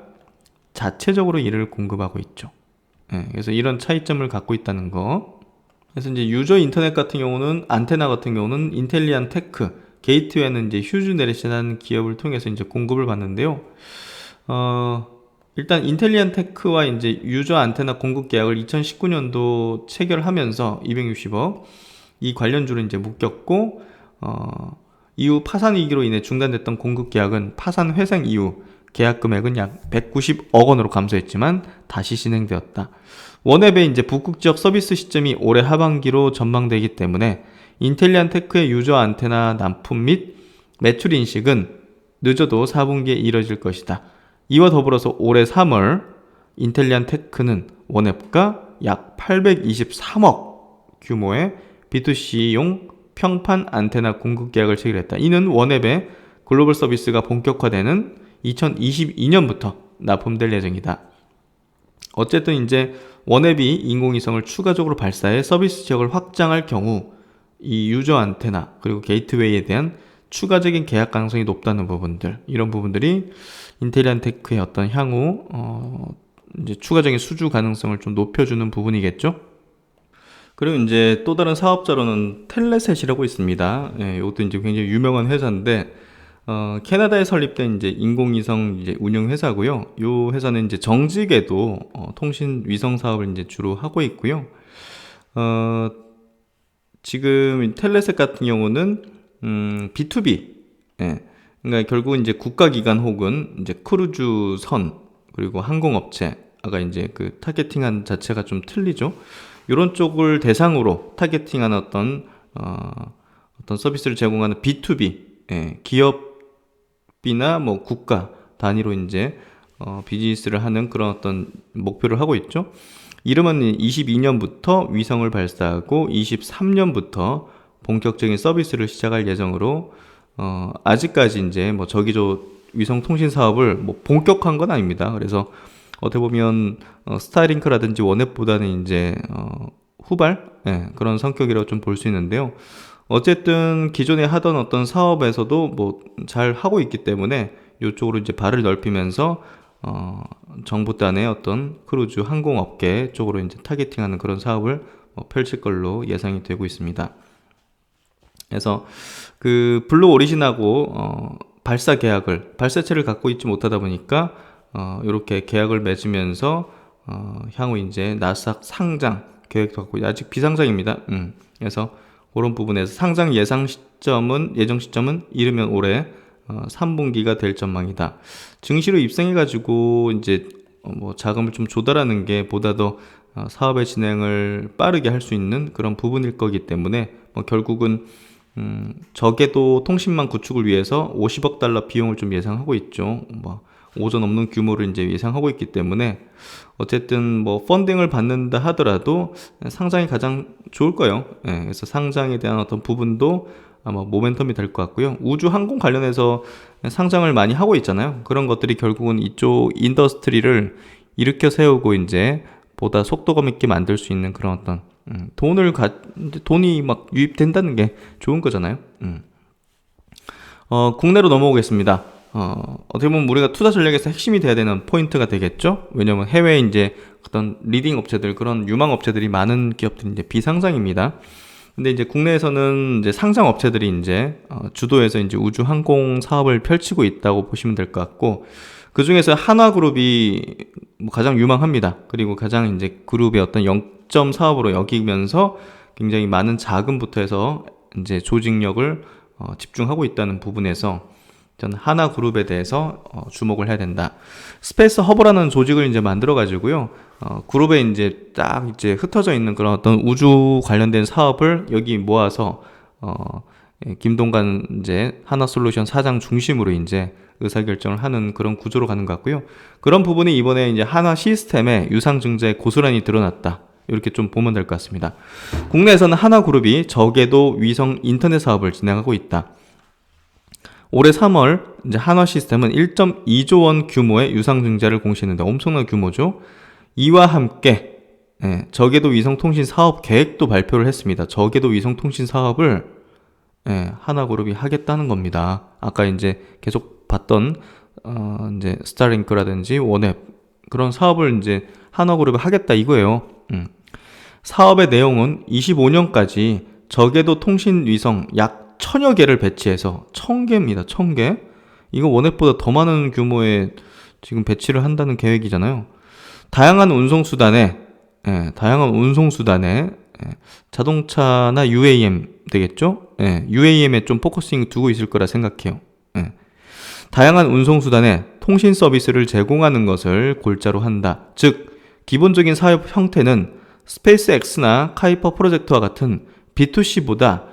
자체적으로 이를 공급하고 있죠. 그래서 이런 차이점을 갖고 있다는 거. 그래서 이제 유저 인터넷 같은 경우는 안테나 같은 경우는 인텔리안 테크, 게이트웨이는 이제 휴즈네레시라는 기업을 통해서 이제 공급을 받는데요. 일단 인텔리안 테크와 이제 유저 안테나 공급 계약을 2019년도 체결하면서 260억 이 관련주를 이제 묶였고 이후 파산 위기로 인해 중단됐던 공급 계약은 파산 회생 이후 계약 금액은 약 190억 원으로 감소했지만 다시 진행되었다. 원앱의 이제 북극 지역 서비스 시점이 올해 하반기로 전망되기 때문에 인텔리안 테크의 유저 안테나 납품 및 매출 인식은 늦어도 4분기에 이뤄질 것이다. 이와 더불어서 올해 3월 인텔리안 테크는 원앱과 약 823억 규모의 B2C용 평판 안테나 공급 계약을 체결했다. 이는 원앱의 글로벌 서비스가 본격화되는 2022년부터 납품될 예정이다. 어쨌든 이제 원앱이 인공위성을 추가적으로 발사해 서비스 지역을 확장할 경우 이 유저 안테나 그리고 게이트웨이에 대한 추가적인 계약 가능성이 높다는 부분들, 이런 부분들이 인텔리안 테크의 어떤 향후 이제 추가적인 수주 가능성을 좀 높여주는 부분이겠죠. 그리고 이제 또 다른 사업자로는 텔레셋이라고 있습니다. 이것도 이제 굉장히 유명한 회사인데 캐나다에 설립된 이제 인공위성 이제 운영 회사고요. 이 회사는 이제 정직에도 통신 위성 사업을 이제 주로 하고 있고요. 지금 텔레셋 같은 경우는 B2B, 그러니까 결국 이제 국가기관 혹은 이제 크루즈선 그리고 항공업체, 아까 이제 그 타겟팅한 자체가 좀 틀리죠. 이런 쪽을 대상으로 타겟팅한 어떤 서비스를 제공하는 B2B, 기업이나 뭐 국가 단위로 이제 비즈니스를 하는 그런 어떤 목표를 하고 있죠. 이름은 22년부터 위성을 발사하고 23년부터 본격적인 서비스를 시작할 예정으로 아직까지 이제 뭐 저기저 위성 통신 사업을 뭐 본격화한 건 아닙니다. 그래서 어떻게 보면 스타링크라든지 원앱보다는 이제 후발 그런 성격이라고 좀 볼 수 있는데요. 어쨌든 기존에 하던 어떤 사업에서도 뭐 잘 하고 있기 때문에 이쪽으로 이제 발을 넓히면서 정부 단의 어떤 크루즈 항공업계 쪽으로 이제 타겟팅하는 그런 사업을 펼칠 걸로 예상이 되고 있습니다. 그래서 그 블루 오리진하고 발사 계약을 발사체를 갖고 있지 못하다 보니까 이렇게 계약을 맺으면서 향후 이제 나스닥 상장 계획도 갖고 아직 비상장입니다. 그래서 그런 부분에서 상장 예정 시점은 이르면 올해 3분기가 될 전망이다. 증시로 입성해가지고 이제 뭐 자금을 좀 조달하는 게 보다 더 사업의 진행을 빠르게 할 수 있는 그런 부분일 거기 때문에 결국은 적게도 통신망 구축을 위해서 50억 달러 비용을 좀 예상하고 있죠. 5조 넘는 규모를 이제 예상하고 있기 때문에 어쨌든 뭐 펀딩을 받는다 하더라도 상장이 가장 좋을 거예요. 그래서 상장에 대한 어떤 부분도 아마 모멘텀이 될 것 같고요. 우주 항공 관련해서 상장을 많이 하고 있잖아요. 그런 것들이 결국은 이쪽 인더스트리를 일으켜 세우고 이제 보다 속도감 있게 만들 수 있는 그런 어떤 돈이 막 유입된다는 게 좋은 거잖아요. 국내로 넘어오겠습니다. 어떻게 보면 우리가 투자 전략에서 핵심이 돼야 되는 포인트가 되겠죠. 왜냐면 해외에 이제 어떤 리딩 업체들, 그런 유망 업체들이 많은 기업들이 이제 비상장입니다. 근데 이제 국내에서는 이제 상장 업체들이 이제 주도해서 이제 우주 항공 사업을 펼치고 있다고 보시면 될 것 같고, 그 중에서 한화그룹이 뭐 가장 유망합니다. 그리고 가장 이제 그룹의 어떤 0점 사업으로 여기면서 굉장히 많은 자금부터 해서 이제 조직력을 집중하고 있다는 부분에서 저는 하나그룹에 대해서 주목을 해야 된다. 스페이스 허브라는 조직을 이제 만들어 가지고요. 그룹에 이제 딱 이제 흩어져 있는 그런 어떤 우주 관련된 사업을 여기 모아서 김동관 이제 하나솔루션 사장 중심으로 이제 의사결정을 하는 그런 구조로 가는 것 같고요. 그런 부분이 이번에 이제 한화 시스템의 유상증자에 고스란히 드러났다. 이렇게 좀 보면 될 것 같습니다. 국내에서는 하나그룹이 저궤도 위성 인터넷 사업을 진행하고 있다. 올해 3월 이제 한화 시스템은 1.2조 원 규모의 유상증자를 공시했는데 엄청난 규모죠. 이와 함께 저궤도 위성통신 사업 계획도 발표를 했습니다. 저궤도 위성통신 사업을 하나그룹이 하겠다는 겁니다. 아까 이제 계속 봤던 이제 스타링크라든지 원앱 그런 사업을 이제 하나그룹이 하겠다 이거예요. 사업의 내용은 25년까지 저궤도 통신 위성 약 1000여 개를 배치해서 1000개입니다. 1000개. 이거 원앱보다 더 많은 규모의 지금 배치를 한다는 계획이잖아요. 다양한 운송수단에 자동차나 UAM 되겠죠? UAM에 좀 포커싱 두고 있을 거라 생각해요. 다양한 운송수단에 통신 서비스를 제공하는 것을 골자로 한다. 즉, 기본적인 사업 형태는 스페이스X나 카이퍼 프로젝트와 같은 B2C보다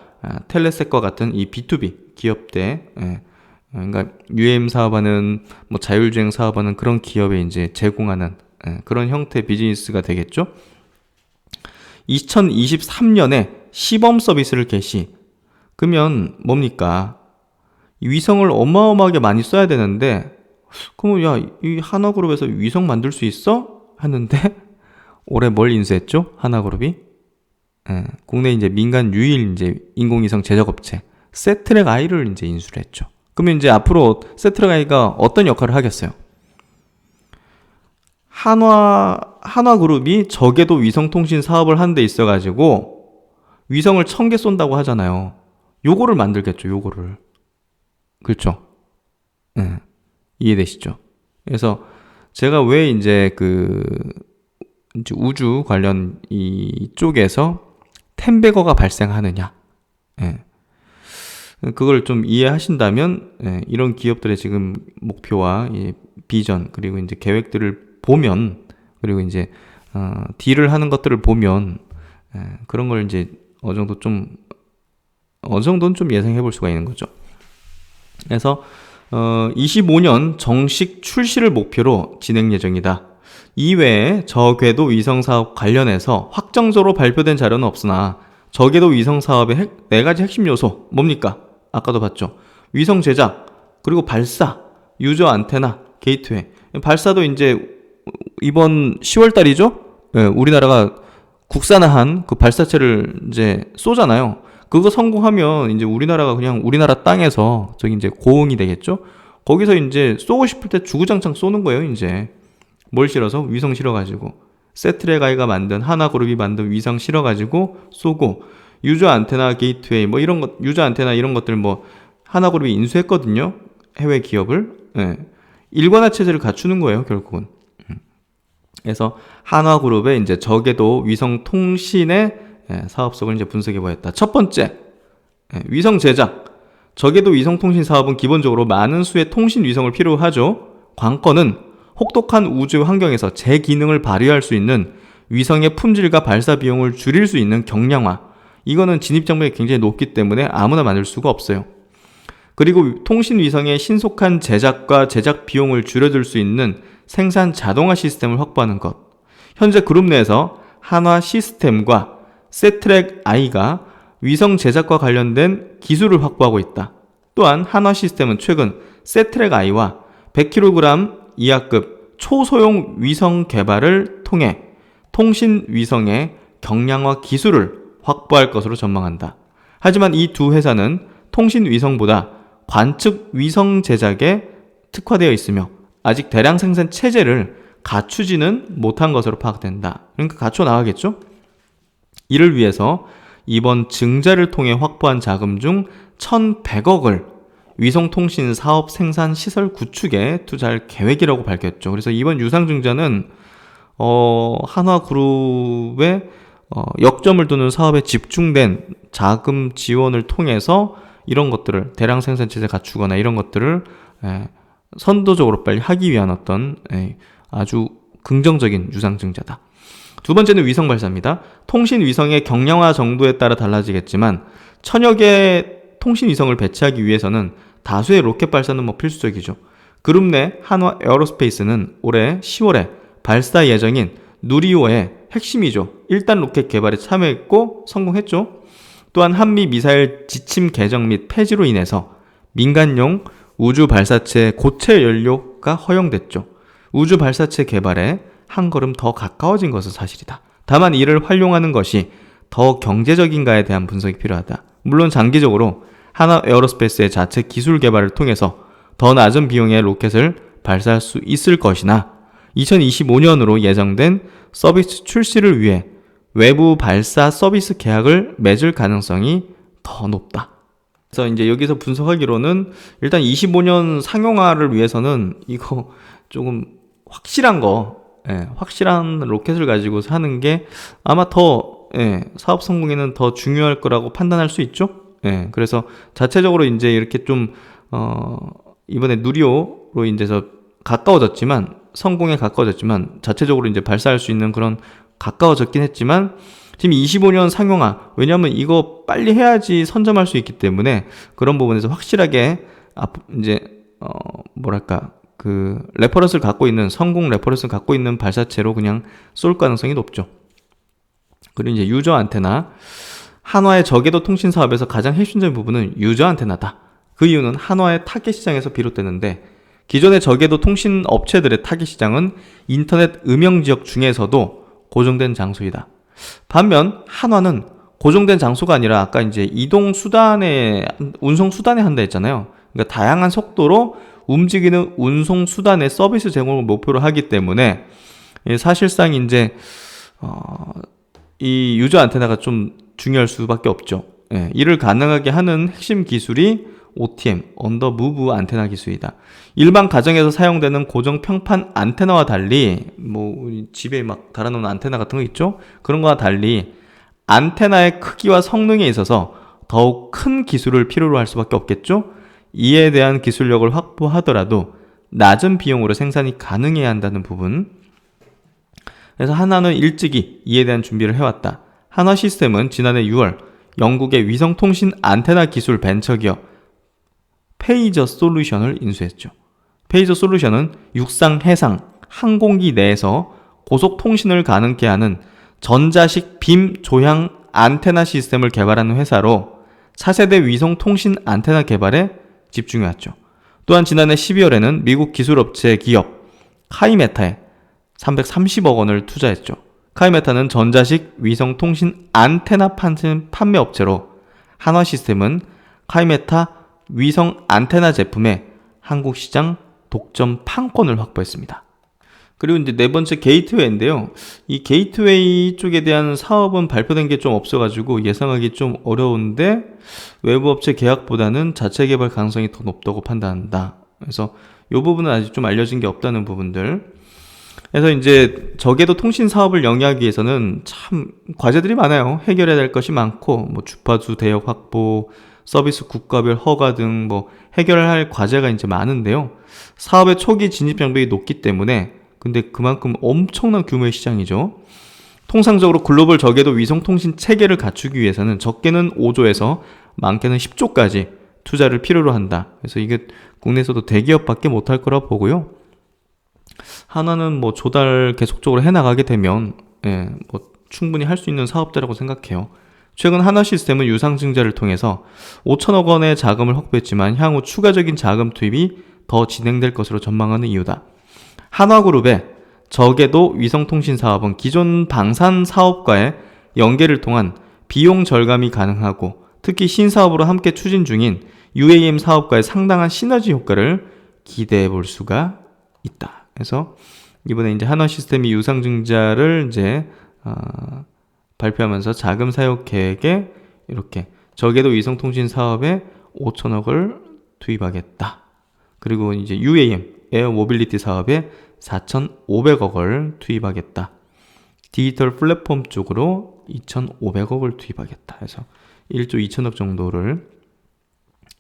텔레섹과 같은 이 B2B 기업대, 그러니까 UAM 사업하는 뭐 자율주행 사업하는 그런 기업에 이제 제공하는 그런 형태의 비즈니스가 되겠죠. 2023년에 시범 서비스를 개시. 그러면 뭡니까? 위성을 어마어마하게 많이 써야 되는데, 그럼 야, 이 하나그룹에서 위성 만들 수 있어? 했는데 올해 뭘 인수했죠? 하나그룹이 국내 이제 민간 유일 이제 인공위성 제작업체 세트랙 I를 이제 인수를 했죠. 그러면 이제 앞으로 세트랙 I가 어떤 역할을 하겠어요? 한화그룹이 저궤도 위성통신 사업을 하는 데 있어가지고 위성을 1000개 쏜다고 하잖아요. 요거를 만들겠죠, 요거를. 그렇죠? 이해되시죠? 그래서 제가 왜 이제 이제 우주 관련 이쪽에서 템베거가 발생하느냐. 그걸 좀 이해하신다면, 이런 기업들의 지금 목표와 비전, 그리고 이제 계획들을 보면, 그리고 이제, 딜을 하는 것들을 보면, 그런 걸 이제 어느 정도는 좀 예상해 볼 수가 있는 거죠. 그래서, 25년 정식 출시를 목표로 진행 예정이다. 이외에 저궤도 위성 사업 관련해서 확정적으로 발표된 자료는 없으나 저궤도 위성 사업의 4가지 핵심 요소 뭡니까? 아까도 봤죠. 위성 제작, 그리고 발사, 유저 안테나, 게이트웨이. 발사도 이제 이번 10월 달이죠? 우리나라가 국산화한 그 발사체를 이제 쏘잖아요. 그거 성공하면 이제 우리나라가 그냥 우리나라 땅에서 저기 이제 고흥이 되겠죠? 거기서 이제 쏘고 싶을 때 주구장창 쏘는 거예요, 이제. 뭘 실어서? 위성 실어가지고. 세트랙 I가 만든, 하나그룹이 만든 위성 실어가지고 쏘고, 유저 안테나 게이트웨이, 뭐 이런 것, 유저 안테나 이런 것들 뭐, 하나그룹이 인수했거든요? 해외 기업을. 일관화 체제를 갖추는 거예요, 결국은. 그래서 한화그룹의 이제 저궤도 위성 통신의 사업성을 이제 분석해 보였다. 첫 번째, 위성 제작. 저궤도 위성 통신 사업은 기본적으로 많은 수의 통신 위성을 필요로 하죠. 관건은 혹독한 우주 환경에서 제 기능을 발휘할 수 있는 위성의 품질과 발사 비용을 줄일 수 있는 경량화. 이거는 진입장벽이 굉장히 높기 때문에 아무나 만들 수가 없어요. 그리고 통신 위성의 신속한 제작과 제작 비용을 줄여줄 수 있는 생산 자동화 시스템을 확보하는 것. 현재 그룹 내에서 한화 시스템과 세트랙 I가 위성 제작과 관련된 기술을 확보하고 있다. 또한 한화 시스템은 최근 세트랙 I와 100kg 이하급 초소형 위성 개발을 통해 통신 위성의 경량화 기술을 확보할 것으로 전망한다. 하지만 이 두 회사는 통신 위성보다 관측 위성 제작에 특화되어 있으며 아직 대량 생산 체제를 갖추지는 못한 것으로 파악된다. 그러니까 갖춰 나가겠죠? 이를 위해서 이번 증자를 통해 확보한 자금 중 1,100억을 위성통신 사업 생산 시설 구축에 투자할 계획이라고 밝혔죠. 그래서 이번 유상증자는 한화그룹의 역점을 두는 사업에 집중된 자금 지원을 통해서 이런 것들을 대량 생산 체제 갖추거나 이런 것들을 선도적으로 빨리 하기 위한 어떤 아주 긍정적인 유상증자다. 두 번째는 위성 발사입니다. 통신 위성의 경량화 정도에 따라 달라지겠지만 천여 개의 통신 위성을 배치하기 위해서는 다수의 로켓 발사는 뭐 필수적이죠. 그룹 내 한화 에어로스페이스는 올해 10월에 발사 예정인 누리호의 핵심이죠. 1단 로켓 개발에 참여했고 성공했죠. 또한 한미 미사일 지침 개정 및 폐지로 인해서 민간용 우주 발사체 고체 연료가 허용됐죠. 우주 발사체 개발에 한 걸음 더 가까워진 것은 사실이다. 다만 이를 활용하는 것이 더 경제적인가에 대한 분석이 필요하다. 물론 장기적으로 한화 에어로스페이스의 자체 기술 개발을 통해서 더 낮은 비용의 로켓을 발사할 수 있을 것이나 2025년으로 예정된 서비스 출시를 위해 외부 발사 서비스 계약을 맺을 가능성이 더 높다. 그래서 이제 여기서 분석하기로는 일단 25년 상용화를 위해서는 이거 조금 확실한 확실한 로켓을 가지고 하는 게 아마 더 사업 성공에는 더 중요할 거라고 판단할 수 있죠. 그래서 자체적으로 이제 이렇게 좀 이번에 누리호로 인해서 가까워졌지만 성공에 가까워졌지만 자체적으로 이제 발사할 수 있는 그런 가까워졌긴 했지만 지금 25년 상용화, 왜냐하면 이거 빨리 해야지 선점할 수 있기 때문에 그런 부분에서 확실하게 이제 뭐랄까 그 레퍼런스를 갖고 있는 성공 레퍼런스를 갖고 있는 발사체로 그냥 쏠 가능성이 높죠. 그리고 이제 유저 안테나, 한화의 저궤도 통신 사업에서 가장 핵심적인 부분은 유저 안테나다. 그 이유는 한화의 타겟 시장에서 비롯되는데 기존의 저궤도 통신 업체들의 타겟 시장은 인터넷 음영 지역 중에서도 고정된 장소이다. 반면 한화는 고정된 장소가 아니라 아까 이제 이동 수단의 운송 수단에 한다 했잖아요. 그러니까 다양한 속도로 움직이는 운송 수단의 서비스 제공을 목표로 하기 때문에 사실상 이제 이 유저 안테나가 좀 중요할 수밖에 없죠. 이를 가능하게 하는 핵심 기술이 OTM, 언더 무브 안테나 기술이다. 일반 가정에서 사용되는 고정 평판 안테나와 달리 뭐 집에 막 달아놓은 안테나 같은 거 있죠? 그런 거와 달리 안테나의 크기와 성능에 있어서 더욱 큰 기술을 필요로 할 수밖에 없겠죠? 이에 대한 기술력을 확보하더라도 낮은 비용으로 생산이 가능해야 한다는 부분. 그래서 한화는 일찍이 이에 대한 준비를 해왔다. 한화 시스템은 지난해 6월 영국의 위성통신 안테나 기술 벤처기업 페이저 솔루션을 인수했죠. 페이저 솔루션은 육상, 해상, 항공기 내에서 고속 통신을 가능케 하는 전자식 빔 조향 안테나 시스템을 개발하는 회사로 차세대 위성 통신 안테나 개발에 집중해왔죠. 또한 지난해 12월에는 미국 기술업체 기업 카이메타에 330억 원을 투자했죠. 카이메타는 전자식 위성 통신 안테나 판매 업체로 한화 시스템은 카이메타 위성 안테나 제품의 한국 시장 독점 판권을 확보했습니다. 그리고 이제 네 번째 게이트웨이인데요. 이 게이트웨이 쪽에 대한 사업은 발표된 게 좀 없어가지고 예상하기 좀 어려운데 외부 업체 계약보다는 자체 개발 가능성이 더 높다고 판단한다. 그래서 이 부분은 아직 좀 알려진 게 없다는 부분들. 그래서 이제 저궤도 통신 사업을 영위하기 위해서는 참 과제들이 많아요. 해결해야 될 것이 많고 뭐 주파수 대역 확보, 서비스 국가별 허가 등 뭐 해결해야 할 과제가 이제 많은데요. 사업의 초기 진입 장벽이 높기 때문에 근데 그만큼 엄청난 규모의 시장이죠. 통상적으로 글로벌 저궤도 위성통신 체계를 갖추기 위해서는 적게는 5조에서 많게는 10조까지 투자를 필요로 한다. 그래서 이게 국내에서도 대기업밖에 못할 거라 보고요. 하나는 뭐 조달 계속적으로 해나가게 되면 뭐 충분히 할 수 있는 사업자라고 생각해요. 최근 한화 시스템은 유상증자를 통해서 5천억 원의 자금을 확보했지만 향후 추가적인 자금 투입이 더 진행될 것으로 전망하는 이유다. 한화그룹의 저궤도 위성통신 사업은 기존 방산 사업과의 연계를 통한 비용 절감이 가능하고 특히 신사업으로 함께 추진 중인 UAM 사업과의 상당한 시너지 효과를 기대해 볼 수가 있다. 그래서 이번에 이제 한화 시스템이 유상증자를 이제 발표하면서 자금 사용 계획에 이렇게 저궤도 위성통신 사업에 5천억을 투입하겠다. 그리고 이제 UAM 에어 모빌리티 사업에 4,500억을 투입하겠다. 디지털 플랫폼 쪽으로 2,500억을 투입하겠다. 해서 1조 2천억 정도를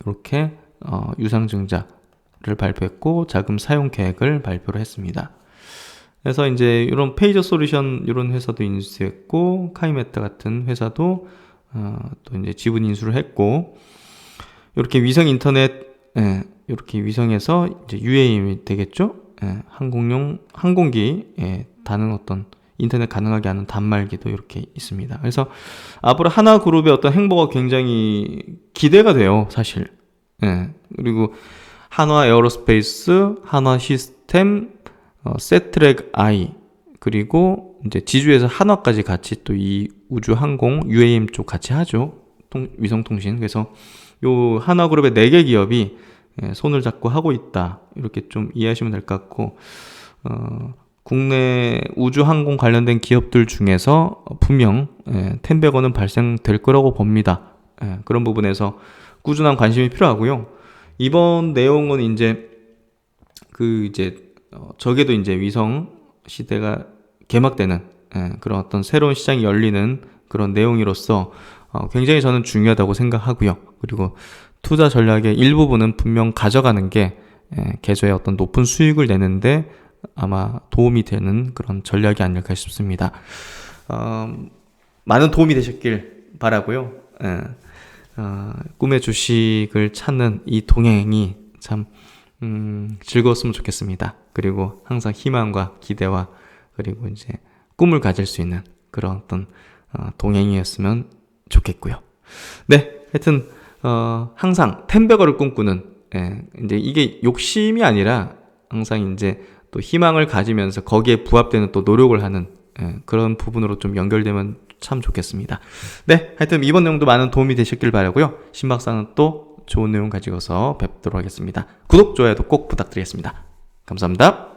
이렇게 유상증자를 발표했고 자금 사용 계획을 발표를 했습니다. 그래서 이제 이런 페이저 솔루션 이런 회사도 인수했고 카이메타 같은 회사도 또 이제 지분 인수를 했고, 이렇게 위성 인터넷, 이렇게 위성에서 이제 UAM이 되겠죠? 항공용 항공기, 다는 어떤 인터넷 가능하게 하는 단말기도 이렇게 있습니다. 그래서 앞으로 하나그룹의 어떤 행보가 굉장히 기대가 돼요, 사실. 그리고 한화 에어로스페이스, 한화 시스템, 세트랙 I, 그리고 이제 지주에서 한화까지 같이 또 이 우주 항공 UAM 쪽 같이 하죠. 위성통신. 그래서 요 하나그룹의 4개 기업이 손을 잡고 하고 있다. 이렇게 좀 이해하시면 될 것 같고, 국내 우주 항공 관련된 기업들 중에서 분명 10백원은 발생될 거라고 봅니다. 그런 부분에서 꾸준한 관심이 필요하고요. 이번 내용은 이제 저게도 이제 위성 시대가 개막되는 그런 어떤 새로운 시장이 열리는 그런 내용으로서 굉장히 저는 중요하다고 생각하고요. 그리고 투자 전략의 일부분은 분명 가져가는 게 계좌에 어떤 높은 수익을 내는데 아마 도움이 되는 그런 전략이 아닐까 싶습니다. 많은 도움이 되셨길 바라고요. 꿈의 주식을 찾는 이 동행이 참 즐거웠으면 좋겠습니다. 그리고 항상 희망과 기대와 그리고 이제 꿈을 가질 수 있는 그런 어떤 동행이었으면 좋겠고요. 네, 하여튼 항상 10백어를 꿈꾸는, 이제 이게 욕심이 아니라 항상 이제 또 희망을 가지면서 거기에 부합되는 또 노력을 하는 그런 부분으로 좀 연결되면 참 좋겠습니다. 네, 하여튼 이번 내용도 많은 도움이 되셨길 바라고요. 신박사는 또 좋은 내용 가지고서 뵙도록 하겠습니다. 구독, 좋아요도 꼭 부탁드리겠습니다. 감사합니다.